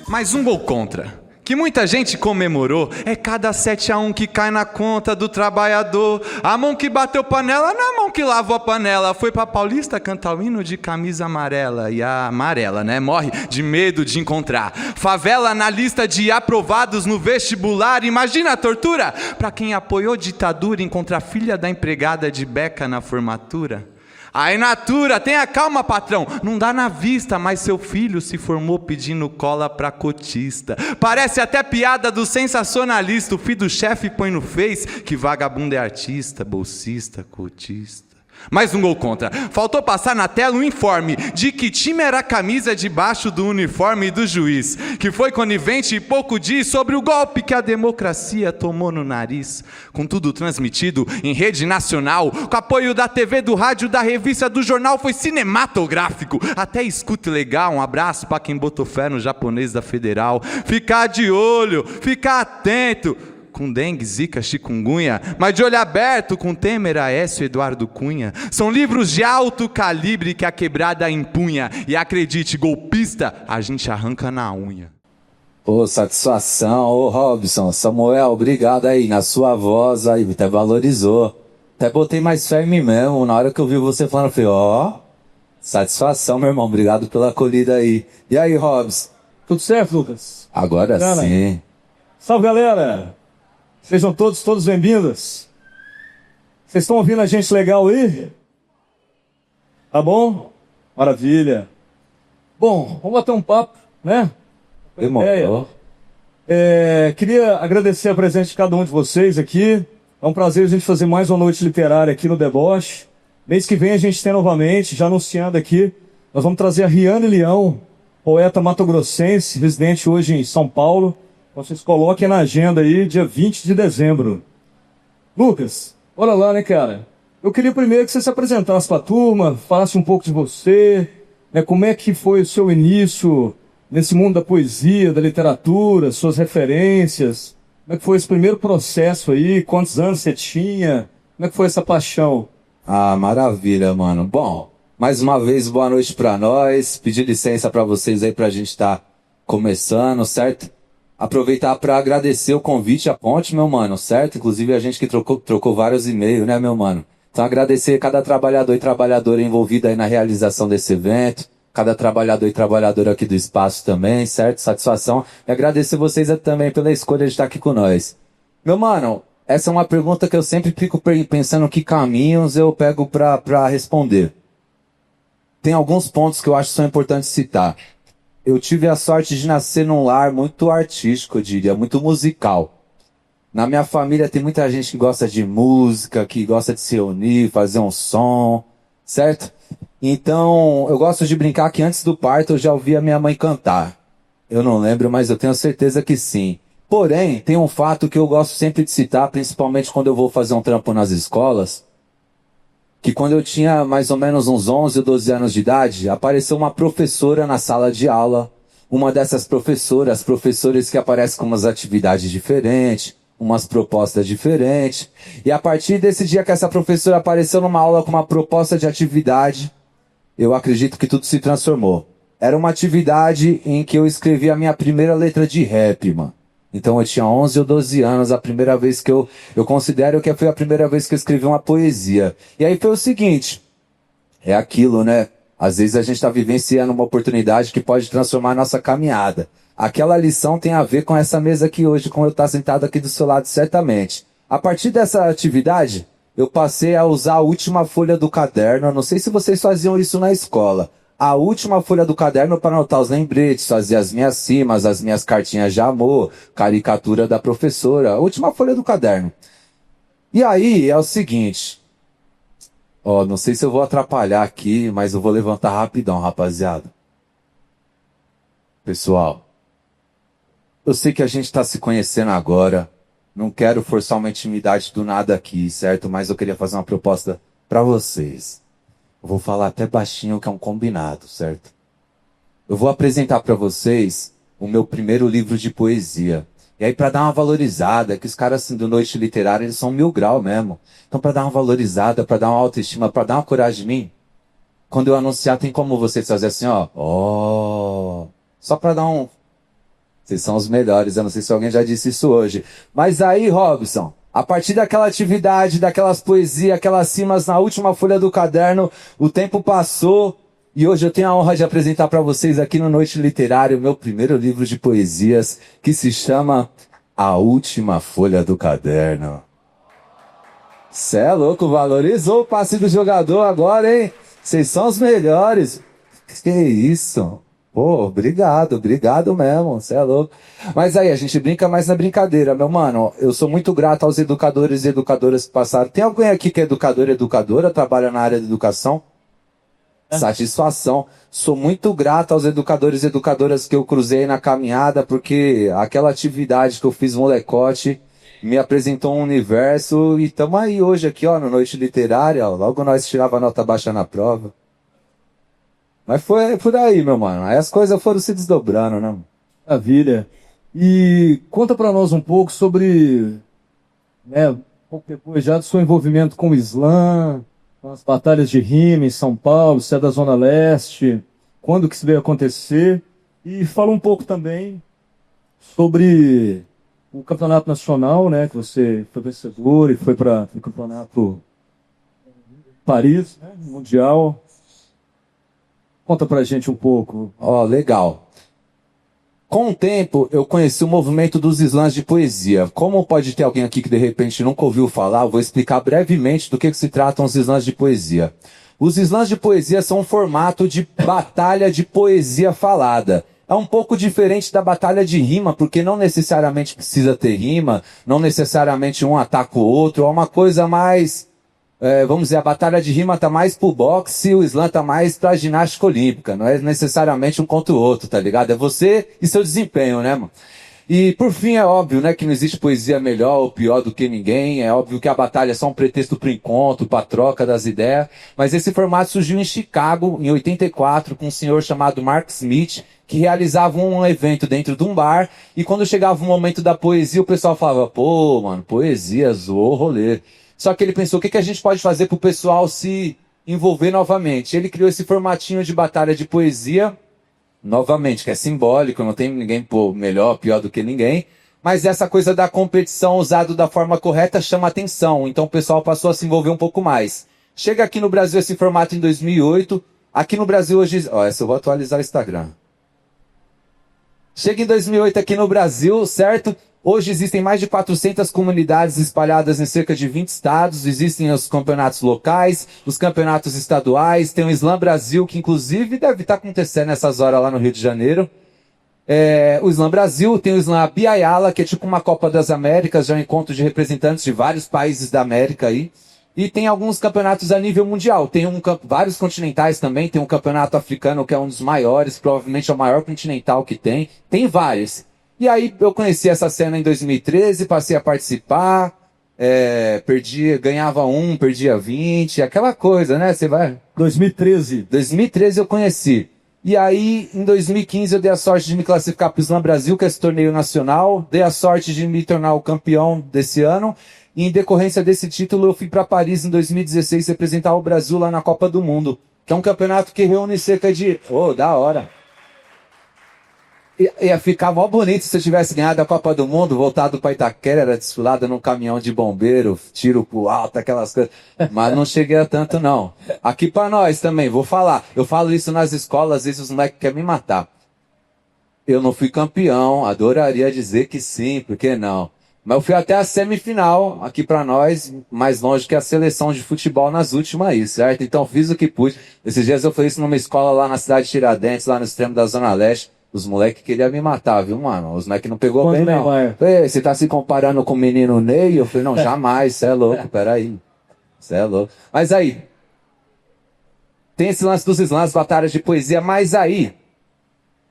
Mais um gol contra, que muita gente comemorou. É cada 7-1 que cai na conta do trabalhador. A mão que bateu panela na mão que lavou a panela. Foi pra Paulista cantar o hino de camisa amarela. E a amarela, né, morre de medo de encontrar favela na lista de aprovados no vestibular. Imagina a tortura pra quem apoiou ditadura encontrar filha da empregada de beca na formatura. Aí Natura, tenha calma, patrão, não dá na vista, mas seu filho se formou pedindo cola pra cotista. Parece até piada do sensacionalista, o filho do chefe põe no Face que vagabundo é artista, bolsista, cotista. Mais um gol contra. Faltou passar na tela um informe de que time era a camisa debaixo do uniforme do juiz, que foi conivente e pouco diz sobre o golpe que a democracia tomou no nariz. Com tudo transmitido em rede nacional, com apoio da TV, do rádio, da revista, do jornal, foi cinematográfico. Até escute legal, um abraço pra quem botou fé no japonês da Federal. Ficar de olho, ficar atento com dengue, zika, chikungunya, mas de olho aberto com Temer, Aécio, Eduardo Cunha. São livros de alto calibre que a quebrada empunha. E acredite, golpista, a gente arranca na unha. Ô, satisfação, ô Robson, Samuel, obrigado aí, na sua voz aí, até valorizou. Até botei mais fé em mim mesmo, na hora que eu vi você falando, eu falei, ó, satisfação, meu irmão, obrigado pela acolhida aí. E aí, Robson? Tudo certo, Lucas? Agora sim. Salve, galera! Sejam todos bem-vindos. Vocês estão ouvindo a gente legal aí? Tá bom? Maravilha. Bom, vamos bater um papo, né? Demorou. Queria agradecer a presença de cada um de vocês aqui. É um prazer a gente fazer mais uma noite literária aqui no Deboche. Mês que vem a gente tem novamente, já anunciando aqui, nós vamos trazer a Riane Leão, poeta matogrossense, residente hoje em São Paulo. Vocês coloquem na agenda aí, dia 20 de dezembro. Lucas, olha lá, né, cara? Eu queria primeiro que você se apresentasse para a turma, falasse um pouco de você, né, como é que foi o seu início nesse mundo da poesia, da literatura, suas referências. Como é que foi esse primeiro processo aí? Quantos anos você tinha? Como é que foi essa paixão? Ah, maravilha, mano. Bom, mais uma vez, boa noite pra nós. Pedir licença pra vocês aí pra gente estar começando, certo? Aproveitar para agradecer o convite, a ponte, meu mano, certo? Inclusive a gente que trocou vários e-mails, né, meu mano? Então agradecer cada trabalhador e trabalhadora envolvida aí na realização desse evento, cada trabalhador e trabalhadora aqui do espaço também, certo? Satisfação. E agradecer vocês também pela escolha de estar aqui com nós. Meu mano, essa é uma pergunta que eu sempre fico pensando que caminhos eu pego para responder. Tem alguns pontos que eu acho que são importantes citar. Eu tive a sorte de nascer num lar muito artístico, eu diria, muito musical. Na minha família tem muita gente que gosta de música, que gosta de se reunir, fazer um som, certo? Então, eu gosto de brincar que antes do parto eu já ouvia minha mãe cantar. Eu não lembro, mas eu tenho certeza que sim. Porém, tem um fato que eu gosto sempre de citar, principalmente quando eu vou fazer um trampo nas escolas, que quando eu tinha mais ou menos uns 11 ou 12 anos de idade, apareceu uma professora na sala de aula. Uma dessas professores que aparecem com umas atividades diferentes, umas propostas diferentes. E a partir desse dia que essa professora apareceu numa aula com uma proposta de atividade, eu acredito que tudo se transformou. Era uma atividade em que eu escrevi a minha primeira letra de rap, mano. Então eu tinha 11 ou 12 anos, a primeira vez que eu considero que foi a primeira vez que eu escrevi uma poesia. E aí foi o seguinte, é aquilo, né? Às vezes a gente está vivenciando uma oportunidade que pode transformar a nossa caminhada. Aquela lição tem a ver com essa mesa aqui hoje, com eu estar sentado aqui do seu lado, certamente. A partir dessa atividade, eu passei a usar a última folha do caderno. Eu não sei se vocês faziam isso na escola. A última folha do caderno para anotar os lembretes, fazer as minhas rimas, as minhas cartinhas de amor, caricatura da professora. A última folha do caderno. E aí é o seguinte. Ó, não sei se eu vou atrapalhar aqui, mas eu vou levantar rapidão, rapaziada. Pessoal, eu sei que a gente está se conhecendo agora. Não quero forçar uma intimidade do nada aqui, certo? Mas eu queria fazer uma proposta para vocês. Eu vou falar até baixinho, que é um combinado, certo? Eu vou apresentar para vocês o meu primeiro livro de poesia. E aí, para dar uma valorizada, que os caras assim, do Noite Literária, eles são 1000 graus mesmo. Então, para dar uma valorizada, para dar uma autoestima, para dar uma coragem em mim, quando eu anunciar, tem como vocês fazerem assim, ó. Só para dar Vocês são os melhores, eu não sei se alguém já disse isso hoje. Mas aí, Robson, a partir daquela atividade, daquelas poesias, aquelas rimas na última folha do caderno, o tempo passou e hoje eu tenho a honra de apresentar para vocês aqui no Noite Literária o meu primeiro livro de poesias, que se chama A Última Folha do Caderno. Cê é louco, valorizou o passe do jogador agora, hein? Vocês são os melhores. Que isso? Pô, obrigado mesmo, cê é louco. Mas aí, a gente brinca mais na brincadeira, meu mano. Eu sou muito grato aos educadores e educadoras que passaram. Tem alguém aqui que é educador e educadora, trabalha na área de educação? Satisfação. Sou muito grato aos educadores e educadoras que eu cruzei na caminhada, porque aquela atividade que eu fiz molecote me apresentou um universo e tamo aí hoje aqui, ó, no Noite Literária, ó, logo nós tirava nota baixa na prova. Mas foi por aí, meu mano. Aí as coisas foram se desdobrando, né? Maravilha. E conta para nós um pouco sobre, né, um pouco depois já do seu envolvimento com o Islã, com as batalhas de rima em São Paulo, você é da Zona Leste, quando que isso veio acontecer, e fala um pouco também sobre o campeonato nacional, né, que você foi vencedor e foi para o campeonato Paris, né, mundial. Conta pra gente um pouco. Ó, legal. Com o tempo, eu conheci o movimento dos slams de poesia. Como pode ter alguém aqui que de repente nunca ouviu falar, eu vou explicar brevemente do que se tratam os slams de poesia. Os slams de poesia são um formato de batalha de poesia falada. É um pouco diferente da batalha de rima, porque não necessariamente precisa ter rima, não necessariamente um ataca o outro, é uma coisa mais... vamos dizer, a batalha de rima tá mais pro boxe e o slam tá mais pra ginástica olímpica. Não é necessariamente um contra o outro, tá ligado? É você e seu desempenho, né, mano? E, por fim, é óbvio, né, que não existe poesia melhor ou pior do que ninguém. É óbvio que a batalha é só um pretexto pro encontro, pra troca das ideias. Mas esse formato surgiu em Chicago, em 84, com um senhor chamado Mark Smith, que realizava um evento dentro de um bar. E quando chegava o momento da poesia, o pessoal falava, pô, mano, poesia, zoou o rolê. Só que ele pensou, o que a gente pode fazer para o pessoal se envolver novamente? Ele criou esse formatinho de batalha de poesia, novamente, que é simbólico, não tem ninguém pô, melhor, pior do que ninguém, mas essa coisa da competição usado da forma correta chama atenção, então o pessoal passou a se envolver um pouco mais. Chega aqui no Brasil esse formato em 2008, aqui no Brasil hoje... Ó, essa eu vou atualizar o Instagram. Chega em 2008 aqui no Brasil, certo? Hoje existem mais de 400 comunidades espalhadas em cerca de 20 estados, existem os campeonatos locais, os campeonatos estaduais, tem o Slam Brasil, que inclusive deve estar acontecendo nessas horas lá no Rio de Janeiro. O Slam Brasil, tem o Slam Biayala, que é tipo uma Copa das Américas, já é um encontro de representantes de vários países da América aí. E tem alguns campeonatos a nível mundial, tem vários continentais também, tem um campeonato africano que é um dos maiores, provavelmente é o maior continental que tem vários. E aí eu conheci essa cena em 2013, passei a participar, ganhava perdia 20, aquela coisa, né? Você vai... 2013 eu conheci. E aí, em 2015, eu dei a sorte de me classificar para o Slam Brasil, que é esse torneio nacional, dei a sorte de me tornar o campeão desse ano, e em decorrência desse título eu fui para Paris em 2016 representar o Brasil lá na Copa do Mundo, que é um campeonato que reúne cerca de... da hora! Ia ficar mó bonito se eu tivesse ganhado a Copa do Mundo, voltado para Itaquera, era desfilada num caminhão de bombeiro, tiro pro alto, aquelas coisas. Mas não cheguei a tanto, não. Aqui para nós também, vou falar. Eu falo isso nas escolas, às vezes os moleques querem me matar. Eu não fui campeão, adoraria dizer que sim, por que não? Mas eu fui até a semifinal, aqui para nós, mais longe que a seleção de futebol nas últimas aí, certo? Então fiz o que pude. Esses dias eu fiz isso numa escola lá na cidade de Tiradentes, lá no extremo da Zona Leste. Os moleques queriam me matar, viu, mano? Os moleques não pegou bem, não. Você tá se comparando com o menino Ney? Eu falei, não, jamais, cê é louco, peraí. Cê é louco. Mas aí, tem esse lance dos slams, batalhas de poesia, mas aí,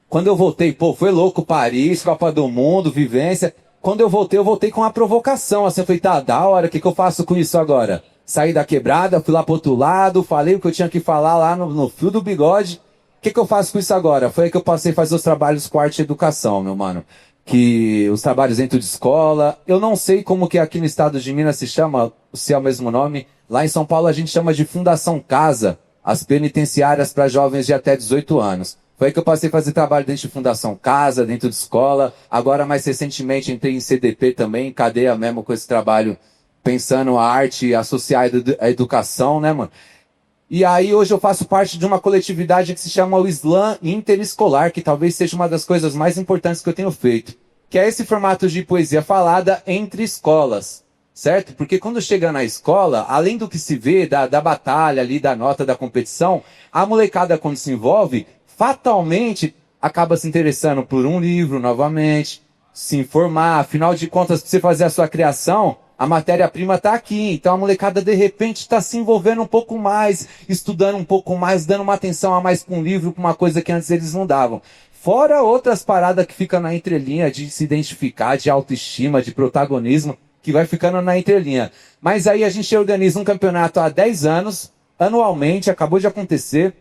quando eu voltei, foi louco, Paris, Copa do Mundo, vivência. Quando eu voltei com uma provocação, assim, eu falei, tá, da hora, o que eu faço com isso agora? Saí da quebrada, fui lá pro outro lado, falei o que eu tinha que falar lá no fio do bigode. O que eu faço com isso agora? Foi aí que eu passei a fazer os trabalhos com arte e educação, meu mano. Que os trabalhos dentro de escola. Eu não sei como que aqui no estado de Minas se chama, se é o mesmo nome. Lá em São Paulo a gente chama de Fundação Casa, as penitenciárias para jovens de até 18 anos. Foi aí que eu passei a fazer trabalho dentro de Fundação Casa, dentro de escola. Agora, mais recentemente, entrei em CDP também, cadeia mesmo com esse trabalho, pensando a arte associada à educação, né, mano? E aí, hoje eu faço parte de uma coletividade que se chama o Slam Interescolar, que talvez seja uma das coisas mais importantes que eu tenho feito. Que é esse formato de poesia falada entre escolas, certo? Porque quando chega na escola, além do que se vê, da batalha ali, da nota, da competição, a molecada, quando se envolve, fatalmente acaba se interessando por um livro novamente, se informar. Afinal de contas, para você fazer a sua criação, a matéria-prima está aqui. Então a molecada, de repente, está se envolvendo um pouco mais, estudando um pouco mais, dando uma atenção a mais com um livro, com uma coisa que antes eles não davam. Fora outras paradas que ficam na entrelinha, de se identificar, de autoestima, de protagonismo, que vai ficando na entrelinha. Mas aí a gente organiza um campeonato há 10 anos, anualmente, acabou de acontecer.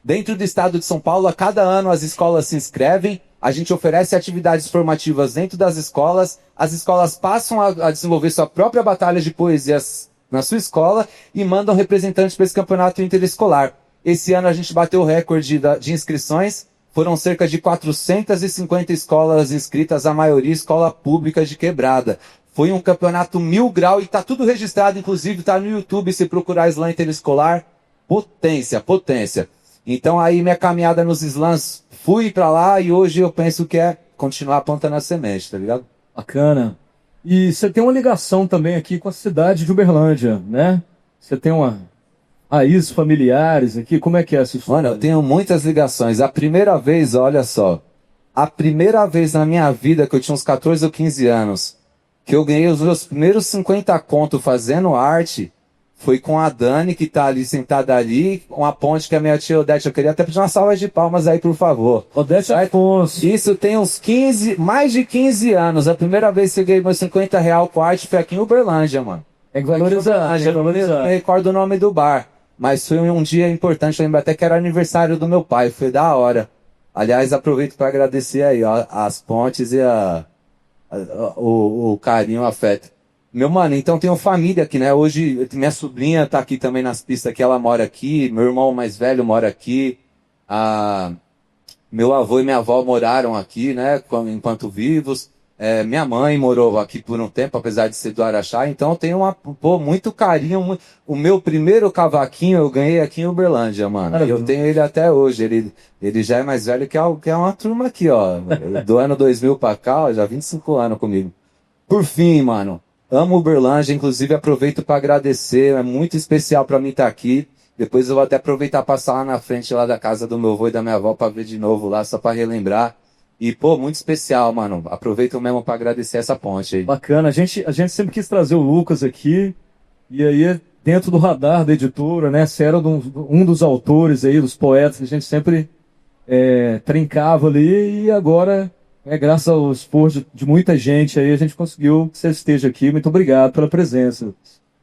Dentro do estado de São Paulo, a cada ano as escolas se inscrevem, a gente oferece atividades formativas dentro das escolas, as escolas passam a desenvolver sua própria batalha de poesias na sua escola e mandam representantes para esse campeonato interescolar. Esse ano a gente bateu o recorde de inscrições, foram cerca de 450 escolas inscritas, a maioria escola pública de Quebrada. Foi um campeonato 1000 grau e está tudo registrado, inclusive está no YouTube, se procurar Slam Interescolar, potência, potência. Então aí minha caminhada nos slams, fui pra lá e hoje eu penso que é continuar plantando a semente, tá ligado? Bacana. E você tem uma ligação também aqui com a cidade de Uberlândia, né? Você tem uma raízes familiares aqui, como é que é essa história? Mano, eu tenho muitas ligações. A primeira vez, olha só, a primeira vez na minha vida que eu tinha uns 14 ou 15 anos, que eu ganhei os meus primeiros 50 conto fazendo arte, foi com a Dani, que tá ali, sentada ali, uma ponte que a minha tia Odete, eu queria até pedir uma salva de palmas aí, por favor. Odete Afonso. Isso tem uns 15, mais de 15 anos. A primeira vez que eu ganhei meus 50 real com arte foi aqui em Uberlândia, mano. É que valorizar, Eu não me recordo o nome do bar, mas foi um dia importante, eu lembro até que era aniversário do meu pai, foi da hora. Aliás, aproveito para agradecer aí, ó, as pontes e o carinho, o afeto. Meu mano, então tenho família aqui, né? Hoje minha sobrinha tá aqui também nas pistas, que ela mora aqui, meu irmão mais velho mora aqui, meu avô e minha avó moraram aqui, né? Enquanto vivos. Minha mãe morou aqui por um tempo, apesar de ser do Araxá, então eu tenho muito carinho. O meu primeiro cavaquinho eu ganhei aqui em Uberlândia, mano. E eu tenho ele até hoje. Ele já é mais velho que uma turma aqui, ó. Do ano 2000 pra cá, ó, já 25 anos comigo. Por fim, mano, amo Uberlândia, inclusive aproveito para agradecer, é muito especial para mim estar aqui. Depois eu vou até aproveitar e passar lá na frente lá da casa do meu avô e da minha avó para ver de novo lá, só para relembrar. E, pô, muito especial, mano. Aproveito mesmo para agradecer essa ponte aí. Bacana. A gente sempre quis trazer o Lucas aqui. E aí, dentro do radar da editora, né? Você era um dos autores aí, dos poetas que a gente sempre trincava ali. E agora, graças ao esforço de muita gente aí, a gente conseguiu que você esteja aqui. Muito obrigado pela presença.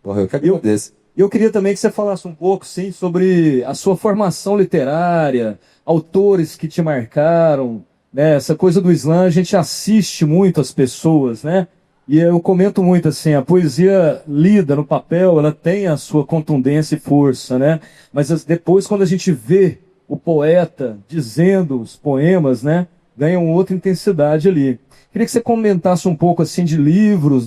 Porra, eu que agradeço. E eu queria também que você falasse um pouco, sim, sobre a sua formação literária, autores que te marcaram. Né, essa coisa do slam, a gente assiste muito as pessoas, né? E eu comento muito assim, a poesia lida no papel, ela tem a sua contundência e força, né? Mas depois, quando a gente vê o poeta dizendo os poemas, né? Ganha uma outra intensidade ali. Queria que você comentasse um pouco assim de livros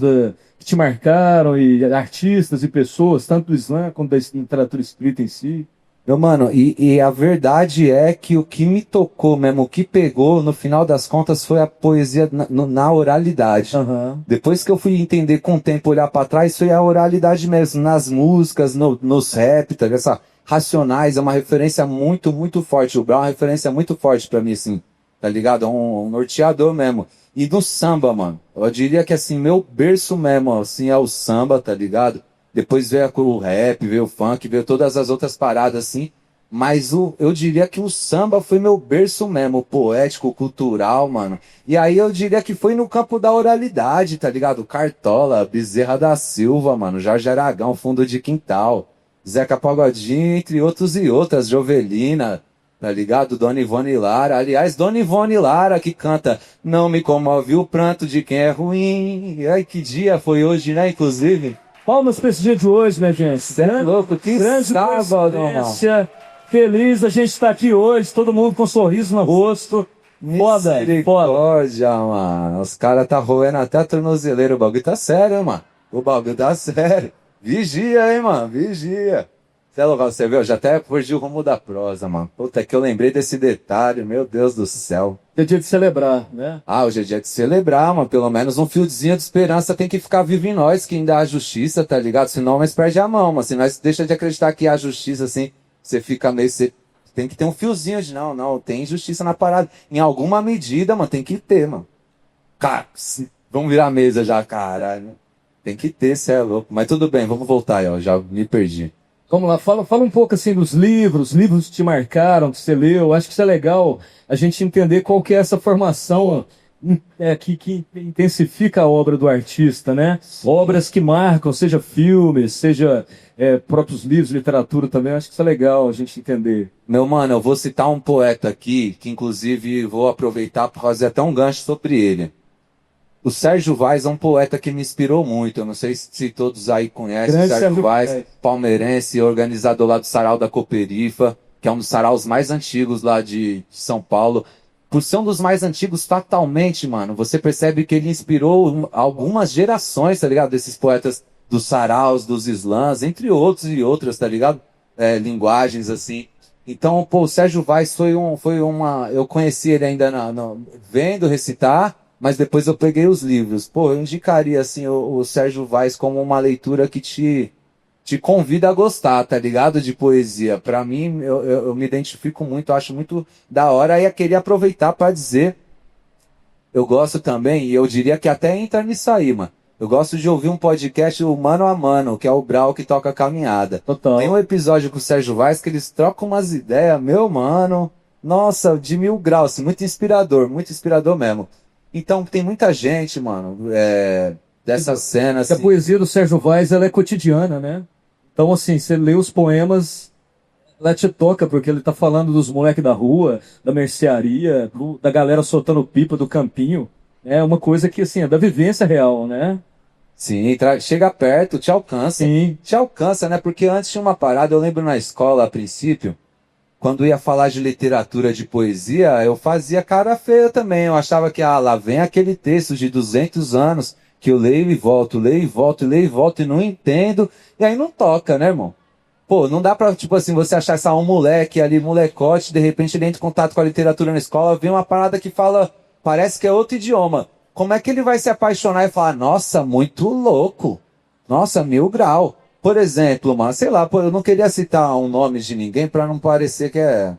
que te marcaram, e artistas e pessoas, tanto do slam quanto da literatura escrita em si. Meu mano, e a verdade é que o que me tocou mesmo, o que pegou, no final das contas, foi a poesia na oralidade. Uhum. Depois que eu fui entender com o tempo, olhar pra trás, foi a oralidade mesmo, nas músicas, nos rap, tá ligado? Essa Racionais é uma referência muito, muito forte. O Brown é uma referência muito forte pra mim, assim, tá ligado? Um norteador mesmo. E no samba, mano, eu diria que, assim, meu berço mesmo, assim, é o samba, tá ligado? Depois veio o rap, veio o funk, veio todas as outras paradas assim. Mas eu diria que o samba foi meu berço mesmo, poético, cultural, mano. E aí eu diria que foi no campo da oralidade, tá ligado? Cartola, Bezerra da Silva, mano, Jorge Aragão, Fundo de Quintal, Zeca Pagodinho, entre outros e outras, Jovelina, tá ligado? Dona Ivone Lara. Aliás, Dona Ivone Lara que canta Não me comove o pranto de quem é ruim. Ai, que dia foi hoje, né, inclusive? Palmas para esse dia de hoje, né, gente? Você é louco, que grande sábado, irmão. Feliz a gente estar aqui hoje, todo mundo com um sorriso no rosto. Foda, foda. Misericórdia, mano. Os caras tá roendo até a tornozeleira. O bagulho tá sério, hein, mano. O bagulho tá sério. Vigia, hein, mano. Vigia. Você é louco, você viu? Eu já até perdi o rumo da prosa, mano. Puta, é que eu lembrei desse detalhe. Meu Deus do céu. É dia de celebrar, né? Ah, hoje é dia de celebrar, mano. Pelo menos um fiozinho de esperança tem que ficar vivo em nós, que ainda há justiça, tá ligado? Senão nós perde a mão, mano. Se nós deixa de acreditar que há justiça, assim, você fica meio... Tem que ter um fiozinho de não, tem justiça na parada. Em alguma medida, mano, tem que ter, mano. Cara, vamos virar a mesa já, caralho. Tem que ter, cê é louco. Mas tudo bem, vamos voltar aí, ó. Já me perdi. Vamos lá, fala um pouco assim dos livros que te marcaram, que você leu. Acho que isso é legal a gente entender qual que é essa formação que intensifica a obra do artista, né? Obras que marcam, seja filmes, seja próprios livros, literatura também. Acho que isso é legal a gente entender. Meu mano, eu vou citar um poeta aqui, que inclusive vou aproveitar para fazer até um gancho sobre ele. O Sérgio Vaz é um poeta que me inspirou muito. Eu não sei se todos aí conhecem o Sérgio Vaz, palmeirense, organizador lá do Sarau da Cooperifa, que é um dos saraus mais antigos lá de São Paulo. Por ser um dos mais antigos, fatalmente, mano, você percebe que ele inspirou algumas gerações, tá ligado? Desses poetas dos saraus, dos slams, entre outros e outras, tá ligado? Linguagens, assim. Então, pô, o Sérgio Vaz foi uma... Eu conheci ele ainda vendo recitar, mas depois eu peguei os livros. Pô, eu indicaria, assim, o Sérgio Vaz como uma leitura que te convida a gostar, tá ligado? De poesia. Pra mim, eu me identifico muito, acho muito da hora. E eu queria aproveitar pra dizer, eu gosto também, e eu diria que até entra nisso aí, mano. Eu gosto de ouvir um podcast, o Mano a Mano, que é o Brau que toca caminhada. Total. Tem um episódio com o Sérgio Vaz que eles trocam umas ideias, meu mano, nossa, de 1000 graus, assim, muito inspirador mesmo. Então tem muita gente, mano, dessa cena. Assim. A poesia do Sérgio Vaz, ela é cotidiana, né? Então, assim, você lê os poemas, ela te toca, porque ele tá falando dos moleques da rua, da mercearia, da galera soltando pipa do campinho. É uma coisa que, assim, é da vivência real, né? Sim, chega perto, te alcança. Sim. Te alcança, né? Porque antes tinha uma parada, eu lembro na escola, a princípio, quando ia falar de literatura, de poesia, eu fazia cara feia também. Eu achava que, lá vem aquele texto de 200 anos que eu leio e volto, leio e volto, leio e volto e não entendo. E aí não toca, né, irmão? Pô, não dá pra, tipo assim, você achar um moleque ali, molecote, de repente ele entra em contato com a literatura na escola, vem uma parada que fala, parece que é outro idioma. Como é que ele vai se apaixonar e falar, nossa, muito louco. Nossa, 1000 grau. Por exemplo, mano, sei lá, eu não queria citar um nome de ninguém pra não parecer que é...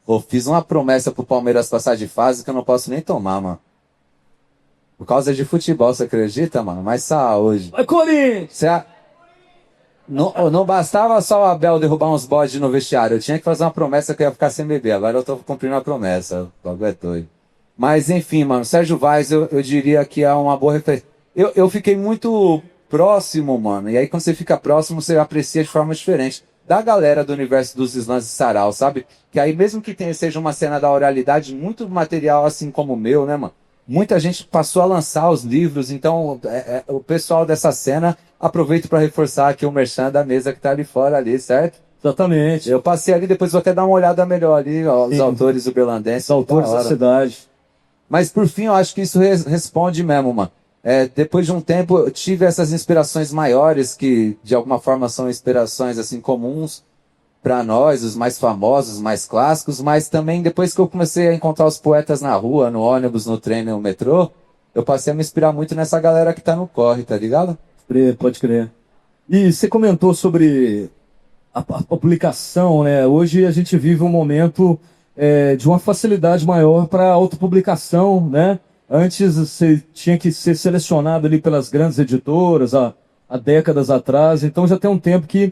Pô, fiz uma promessa pro Palmeiras passar de fase que eu não posso nem tomar, mano. Por causa de futebol, você acredita, mano? Mas saúde. Vai, Corinthians! Não bastava só o Abel derrubar uns bodes no vestiário. Eu tinha que fazer uma promessa que eu ia ficar sem beber. Agora eu tô cumprindo a promessa. O bagulho é doido. Mas enfim, mano, Sérgio Vaz, eu diria que é uma boa referência. Eu fiquei muito próximo, mano. E aí quando você fica próximo, você aprecia de forma diferente. Da galera do universo dos slams de sarau, sabe? Que aí mesmo que seja uma cena da oralidade, muito material assim como o meu, né, mano? Muita gente passou a lançar os livros, então o pessoal dessa cena aproveita para reforçar aqui o merchan da mesa que tá ali fora, ali, certo? Exatamente. Eu passei ali, depois vou até dar uma olhada melhor ali, ó, os autores do Belandense. Os autores da cidade. Mas por fim, eu acho que isso responde mesmo, mano. Depois de um tempo, eu tive essas inspirações maiores, que de alguma forma são inspirações assim comuns para nós, os mais famosos, os mais clássicos, mas também depois que eu comecei a encontrar os poetas na rua, no ônibus, no trem, no metrô, eu passei a me inspirar muito nessa galera que tá no corre, tá ligado? Pode crer. E você comentou sobre a publicação, né? Hoje a gente vive um momento de uma facilidade maior para autopublicação, né? Antes você tinha que ser selecionado ali pelas grandes editoras há décadas atrás, então já tem um tempo que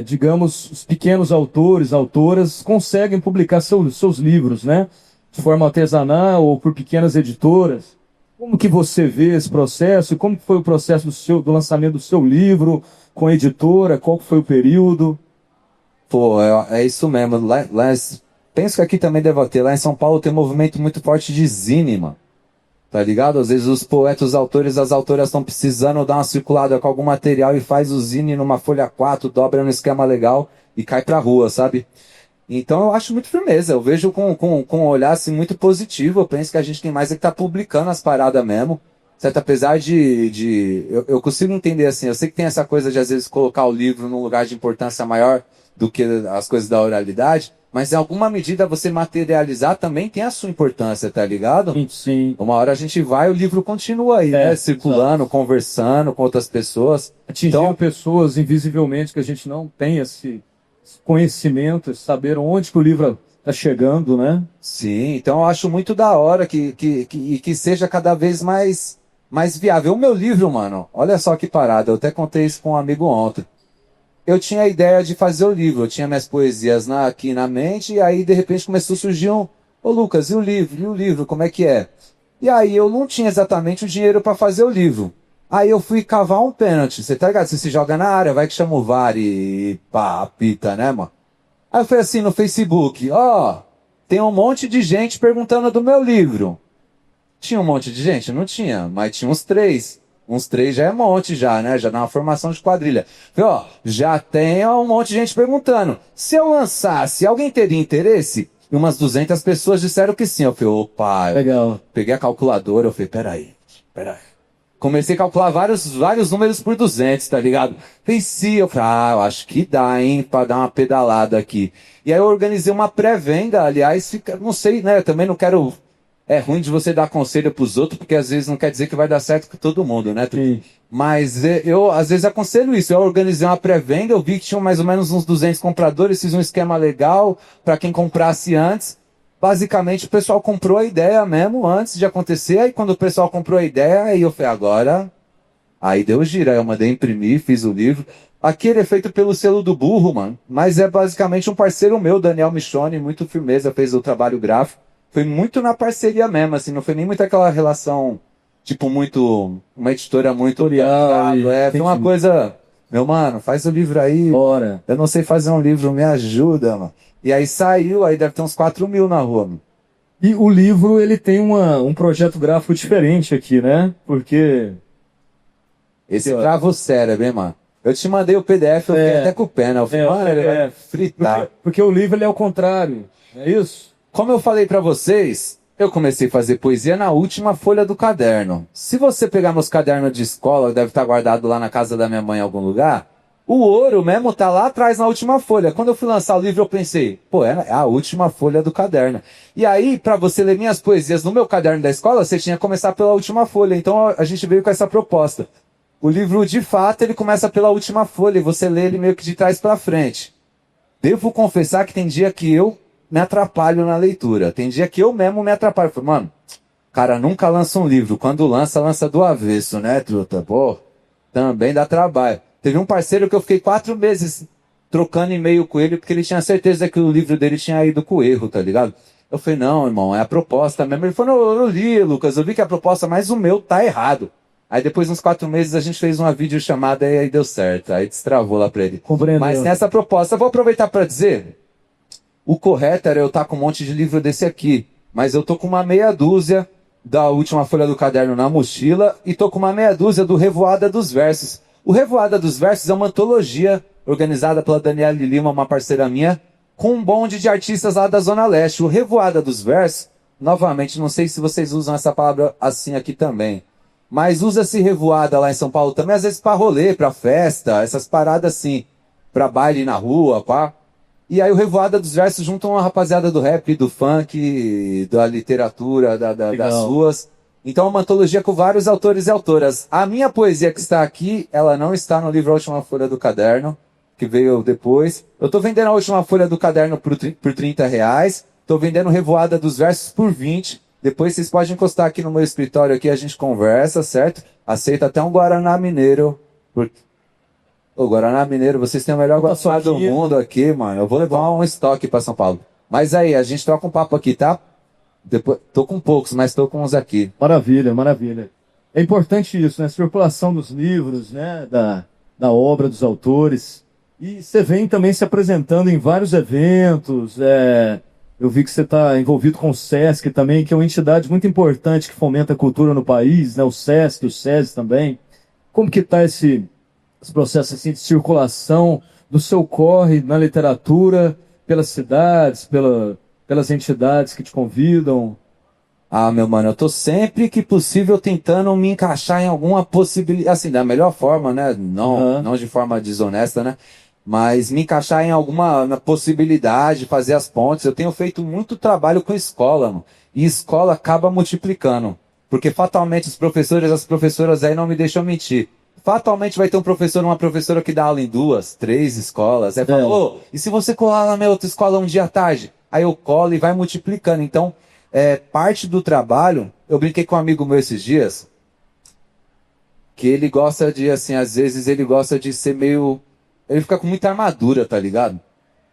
digamos, os pequenos autoras conseguem publicar seus livros, né? De forma artesanal ou por pequenas editoras. Como que você vê esse processo? E como foi o processo do lançamento do seu livro com a editora? Qual foi o período? Pô, é isso mesmo. Penso que aqui também deve ter. Lá em São Paulo tem um movimento muito forte de zine, mano. tá ligado? Às vezes os poetas, os autores, as autoras estão precisando dar uma circulada com algum material e faz o zine numa folha 4, dobra no esquema legal e cai pra rua, sabe? Então eu acho muito firmeza, eu vejo com um olhar assim, muito positivo, eu penso que a gente tem mais é que tá publicando as paradas mesmo, certo? Apesar eu consigo entender assim, eu sei que tem essa coisa de às vezes colocar o livro num lugar de importância maior do que as coisas da oralidade, mas em alguma medida você materializar também tem a sua importância, tá ligado? Sim. Uma hora a gente vai, o livro continua aí, né? Circulando, exato. Conversando com outras pessoas. Atingindo Então, pessoas invisivelmente que a gente não tem esse conhecimento, esse saber onde que o livro está chegando, né? sim, então eu acho muito da hora que seja cada vez mais viável. O meu livro, mano, olha só que parada, eu até contei isso com um amigo ontem. Eu tinha a ideia de fazer o livro, eu tinha minhas poesias aqui na mente, e aí de repente começou a surgir ô Lucas, e o livro? E o livro, como é que é? E aí eu não tinha exatamente o dinheiro para fazer o livro. Aí eu fui cavar um pênalti, você tá ligado? Você se joga na área, vai que chama o VAR e pá, apita, né, mano? Aí eu fui assim no Facebook, tem um monte de gente perguntando do meu livro. Tinha um monte de gente? Não tinha, mas tinha uns 3. Uns 3 já é monte já, né? Já dá uma formação de quadrilha. Falei, já tem um monte de gente perguntando. Se eu lançasse, alguém teria interesse? E umas 200 pessoas disseram que sim. Eu falei, opa. Legal. Peguei a calculadora, eu falei, peraí. Comecei a calcular vários números por 200, tá ligado? Pensei, eu falei, eu acho que dá, hein, pra dar uma pedalada aqui. E aí eu organizei uma pré-venda, aliás, não sei, né? Eu também não quero... É ruim de você dar conselho pros outros, porque às vezes não quer dizer que vai dar certo com todo mundo, né? Sim. Mas eu, às vezes, aconselho isso. Eu organizei uma pré-venda, eu vi que tinham mais ou menos uns 200 compradores, fiz um esquema legal para quem comprasse antes. Basicamente, o pessoal comprou a ideia mesmo antes de acontecer. Aí, quando o pessoal comprou a ideia, aí eu falei, agora... Aí deu gira, aí eu mandei imprimir, fiz o livro. Aqui ele é feito pelo selo do Burro, mano. Mas é basicamente um parceiro meu, Daniel Michoni, muito firmeza, fez o trabalho gráfico. Foi muito na parceria mesmo, assim, não foi nem muito aquela relação, tipo, muito... Uma editora muito... Tutorial, foi uma coisa... Meu mano, faz o livro aí. Bora. Eu não sei fazer um livro, me ajuda, mano. E aí saiu, aí deve ter uns 4 mil na rua, mano. E o livro, ele tem um projeto gráfico diferente aqui, né? Porque... Esse trava o cérebro, hein, mano. Eu te mandei o PDF, eu fiquei até com o pé, né? Eu falei, mano, ele vai fritar. Porque o livro, ele é o contrário, é isso? Como eu falei pra vocês, eu comecei a fazer poesia na última folha do caderno. Se você pegar meus cadernos de escola, deve estar guardado lá na casa da minha mãe em algum lugar, o ouro mesmo tá lá atrás na última folha. Quando eu fui lançar o livro, eu pensei, é a última folha do caderno. E aí, pra você ler minhas poesias no meu caderno da escola, você tinha que começar pela última folha. Então a gente veio com essa proposta. O livro, de fato, ele começa pela última folha e você lê ele meio que de trás pra frente. Devo confessar que tem dia que eu me atrapalho na leitura. Tem dia que eu mesmo me atrapalho. Falei, mano, cara nunca lança um livro. Quando lança do avesso, né, truta? Pô, também dá trabalho. Teve um parceiro que eu fiquei 4 meses trocando e-mail com ele, porque ele tinha certeza que o livro dele tinha ido com erro, tá ligado? Eu falei, não, irmão, é a proposta mesmo. Ele falou, eu li, Lucas, eu vi que a proposta, mas o meu tá errado. Aí depois, uns 4 meses, a gente fez uma videochamada e aí deu certo. Aí destravou lá pra ele. Compreendeu. Mas nessa proposta, vou aproveitar pra dizer... O correto era eu estar com um monte de livro desse aqui, mas eu tô com uma meia dúzia da última folha do caderno na mochila e tô com uma meia dúzia do Revoada dos Versos. O Revoada dos Versos é uma antologia organizada pela Daniela Lima, uma parceira minha, com um bonde de artistas lá da Zona Leste. O Revoada dos Versos, novamente, não sei se vocês usam essa palavra assim aqui também, mas usa-se revoada lá em São Paulo também, às vezes pra rolê, pra festa, essas paradas assim, pra baile na rua, pá. E aí o Revoada dos Versos juntam uma rapaziada do rap, do funk, da literatura, das ruas. Então é uma antologia com vários autores e autoras. A minha poesia que está aqui, ela não está no livro A Última Folha do Caderno, que veio depois. Eu tô vendendo A Última Folha do Caderno por R$30. Tô vendendo Revoada dos Versos por 20. Depois vocês podem encostar aqui no meu escritório, aqui a gente conversa, certo? Aceita até um Guaraná Mineiro, Ô, Guaraná Mineiro, vocês têm o melhor Guaraná do mundo aqui, mano. Eu vou levar um estoque pra São Paulo. Mas aí, a gente troca um papo aqui, tá? Depois, tô com poucos, mas tô com uns aqui. Maravilha, maravilha. É importante isso, né? A circulação dos livros, né? Da obra dos autores. E você vem também se apresentando em vários eventos, Eu vi que você está envolvido com o SESC também, que é uma entidade muito importante que fomenta a cultura no país, né? O SESC, o SESI também. Como que está esse processo assim, de circulação do seu corre na literatura, pelas cidades, pelas entidades que te convidam? Ah, meu mano, eu tô sempre que possível tentando me encaixar em alguma possibilidade, assim, da melhor forma, né? Não de forma desonesta, né? Mas me encaixar em alguma possibilidade, fazer as pontes. Eu tenho feito muito trabalho com escola, mano. E escola acaba multiplicando. Porque fatalmente os professores, as professoras aí não me deixam mentir. Fatalmente vai ter um professor, uma professora que dá aula em 2, 3 escolas. Aí fala, ô, e se você colar na minha outra escola um dia à tarde? Aí eu colo e vai multiplicando. Então, parte do trabalho, eu brinquei com um amigo meu esses dias, que ele gosta de, assim, às vezes ele gosta de ser meio... Ele fica com muita armadura, tá ligado?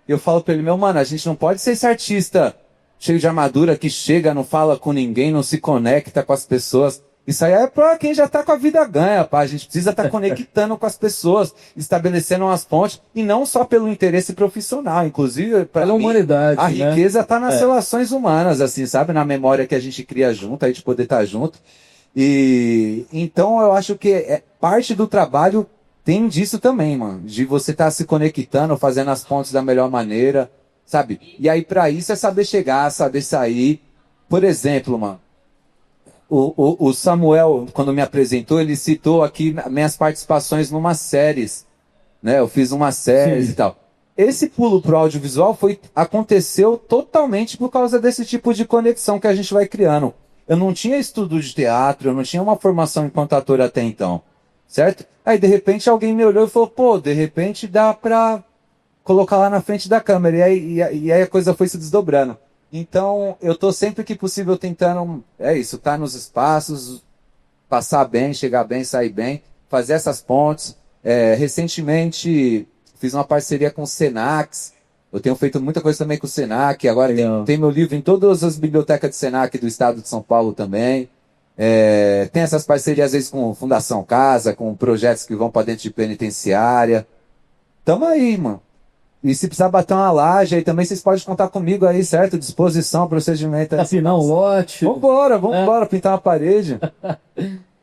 E eu falo pra ele, meu mano, a gente não pode ser esse artista cheio de armadura que chega, não fala com ninguém, não se conecta com as pessoas. Isso aí é pra quem já tá com a vida ganha, pá. A gente precisa estar conectando com as pessoas, estabelecendo umas pontes, e não só pelo interesse profissional, inclusive Pela humanidade, a né? riqueza tá nas relações humanas, assim, sabe? Na memória que a gente cria junto, a gente poder estar junto. E então eu acho que parte do trabalho tem disso também, mano. De você estar se conectando, fazendo as pontes da melhor maneira, sabe? E aí, pra isso, é saber chegar, saber sair. Por exemplo, mano, o Samuel, quando me apresentou, ele citou aqui minhas participações numa séries, né? Eu fiz uma série e tal. Esse pulo pro audiovisual aconteceu totalmente por causa desse tipo de conexão que a gente vai criando. Eu não tinha estudo de teatro, eu não tinha uma formação enquanto ator até então, certo? Aí, de repente, alguém me olhou e falou, pô, de repente dá pra colocar lá na frente da câmera. E aí a coisa foi se desdobrando. Então, eu tô sempre que possível tentando, tá nos espaços, passar bem, chegar bem, sair bem, fazer essas pontes. Recentemente, fiz uma parceria com o Senac. Eu tenho feito muita coisa também com o Senac. Agora tem meu livro em todas as bibliotecas de Senac do estado de São Paulo também. Tem essas parcerias, às vezes, com Fundação Casa, com projetos que vão para dentro de penitenciária. Tamo aí, mano. E se precisar bater uma laje, aí também vocês podem contar comigo aí, certo? Disposição, procedimento. Afinar um lote. Vambora, pintar uma parede.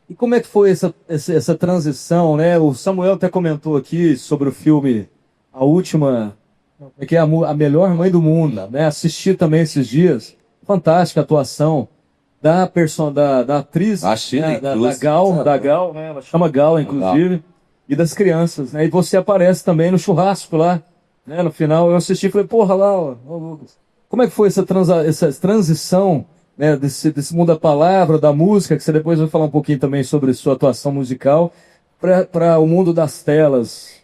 E como é que foi essa transição, né? O Samuel até comentou aqui sobre o filme A Última, que é a melhor mãe do mundo, né? Assisti também esses dias. Fantástica atuação da atriz, né? da Gal, né? Ela chama Gal, inclusive, e das crianças, né? E você aparece também no churrasco lá, né? No final eu assisti e falei, porra lá, ó, como é que foi essa transição, né? Desse mundo da palavra, da música, que você depois vai falar um pouquinho também sobre sua atuação musical, para o mundo das telas?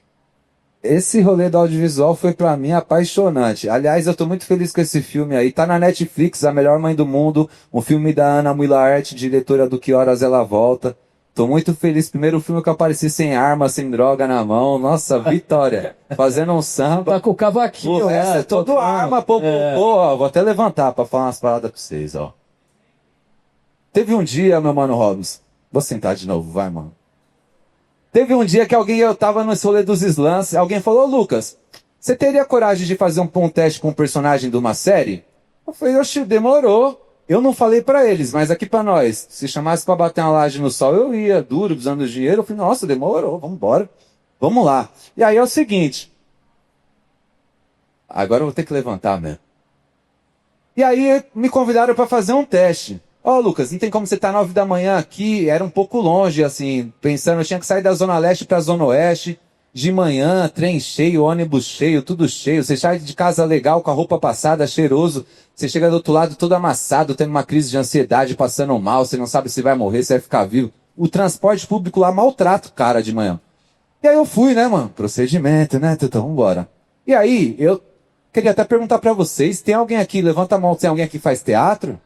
Esse rolê do audiovisual foi pra mim apaixonante. Aliás, eu tô muito feliz com esse filme aí. Tá na Netflix, A Melhor Mãe do Mundo, um filme da Ana Mulaert, diretora do Que Horas Ela Volta. Tô muito feliz. Primeiro filme que eu apareci sem arma, sem droga na mão. Nossa, vitória. Fazendo um samba. Tá com o cavaquinho, né? Todo arma, pô, ó, vou até levantar pra falar umas paradas pra vocês, ó. Teve um dia, meu mano Robson. Vou sentar de novo, vai, mano. Teve um dia que eu tava no rolê dos slams, alguém falou, Lucas, você teria coragem de fazer um teste com um personagem de uma série? Eu falei, oxe, demorou. Eu não falei pra eles, mas aqui pra nós, se chamasse pra bater uma laje no sol, eu ia, duro, usando dinheiro. Eu falei, nossa, demorou, vambora. Vamos lá. E aí é o seguinte. Agora eu vou ter que levantar, mesmo. E aí me convidaram pra fazer um teste. Ó, Lucas, não tem como você estar 9 da manhã aqui, era um pouco longe, assim, pensando, eu tinha que sair da Zona Leste pra Zona Oeste, de manhã, trem cheio, ônibus cheio, tudo cheio, você sai de casa legal, com a roupa passada, cheiroso, você chega do outro lado todo amassado, tendo uma crise de ansiedade, passando mal, você não sabe se vai morrer, se vai ficar vivo. O transporte público lá maltrata o cara de manhã. E aí eu fui, né, mano, procedimento, né, então vambora. E aí, eu queria até perguntar pra vocês, tem alguém aqui, levanta a mão, tem alguém aqui que faz teatro?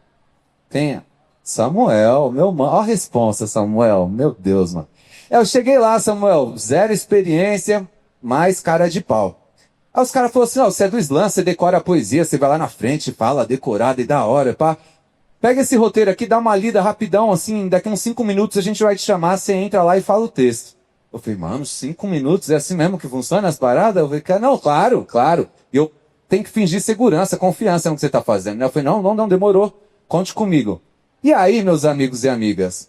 Tenha. Samuel, meu mano. Olha a responsa, Samuel. Meu Deus, mano. Eu cheguei lá, Samuel. 0 experiência, mais cara de pau. Aí os caras falaram assim, ó, você é do slam, você decora a poesia, você vai lá na frente, fala decorada e da hora, pá. Pega esse roteiro aqui, dá uma lida rapidão, assim, daqui uns 5 minutos a gente vai te chamar, você entra lá e fala o texto. Eu falei, mano, 5 minutos, é assim mesmo que funciona as paradas? Eu falei, não, claro. E eu tem que fingir segurança, confiança no que você tá fazendo, né? Eu falei, não, demorou. Conte comigo. E aí, meus amigos e amigas,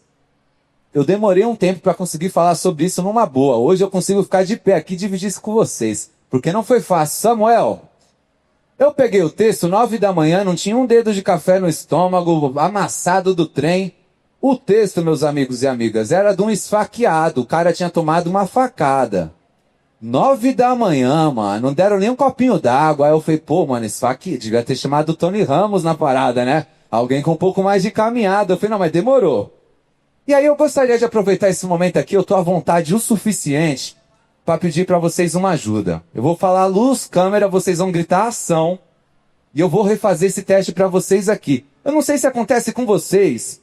eu demorei um tempo para conseguir falar sobre isso numa boa. Hoje eu consigo ficar de pé aqui e dividir isso com vocês. Porque não foi fácil. Samuel, eu peguei o texto, 9 da manhã, não tinha um dedo de café no estômago, amassado do trem. O texto, meus amigos e amigas, era de um esfaqueado. O cara tinha tomado uma facada. 9 da manhã, mano, não deram nem um copinho d'água. Aí eu falei, pô, mano, esfaqueado, devia ter chamado o Tony Ramos na parada, né? Alguém com um pouco mais de caminhada. Eu falei, não, mas demorou. E aí eu gostaria de aproveitar esse momento aqui, eu tô à vontade o suficiente para pedir para vocês uma ajuda. Eu vou falar luz, câmera, vocês vão gritar ação. E eu vou refazer esse teste para vocês aqui. Eu não sei se acontece com vocês.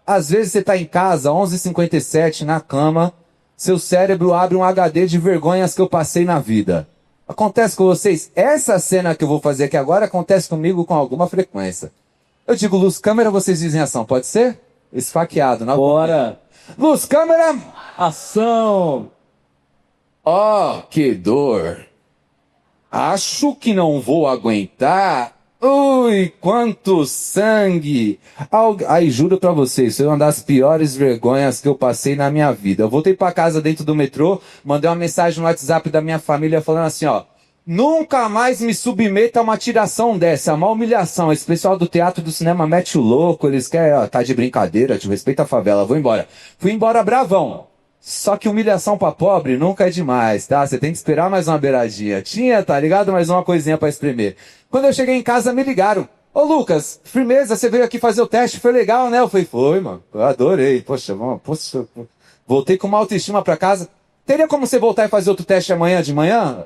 Às vezes você tá em casa, 11h57, na cama, seu cérebro abre um HD de vergonhas que eu passei na vida. Acontece com vocês? Essa cena que eu vou fazer aqui agora acontece comigo com alguma frequência. Eu digo luz, câmera, vocês dizem ação, pode ser? Esfaqueado, na Bora! luz, câmera! Ação! Oh, que dor! Acho que não vou aguentar. Ui, quanto sangue! Aí, juro pra vocês, foi uma das piores vergonhas que eu passei na minha vida. Eu voltei pra casa dentro do metrô, mandei uma mensagem no WhatsApp da minha família falando assim, ó. Nunca mais me submeta a uma tiração dessa, uma humilhação. Esse pessoal do teatro do cinema mete o louco, eles querem, ó, tá de brincadeira, te respeita a favela, vou embora. Fui embora bravão. Só que humilhação pra pobre nunca é demais, tá? Você tem que esperar mais uma beiradinha. Tinha, tá ligado? Mais uma coisinha pra espremer. Quando eu cheguei em casa, me ligaram. Ô, Lucas, firmeza, você veio aqui fazer o teste, foi legal, né? Eu falei, foi, mano. Eu adorei. Poxa, mano, poxa. Voltei com uma autoestima pra casa. Teria como você voltar e fazer outro teste amanhã de manhã?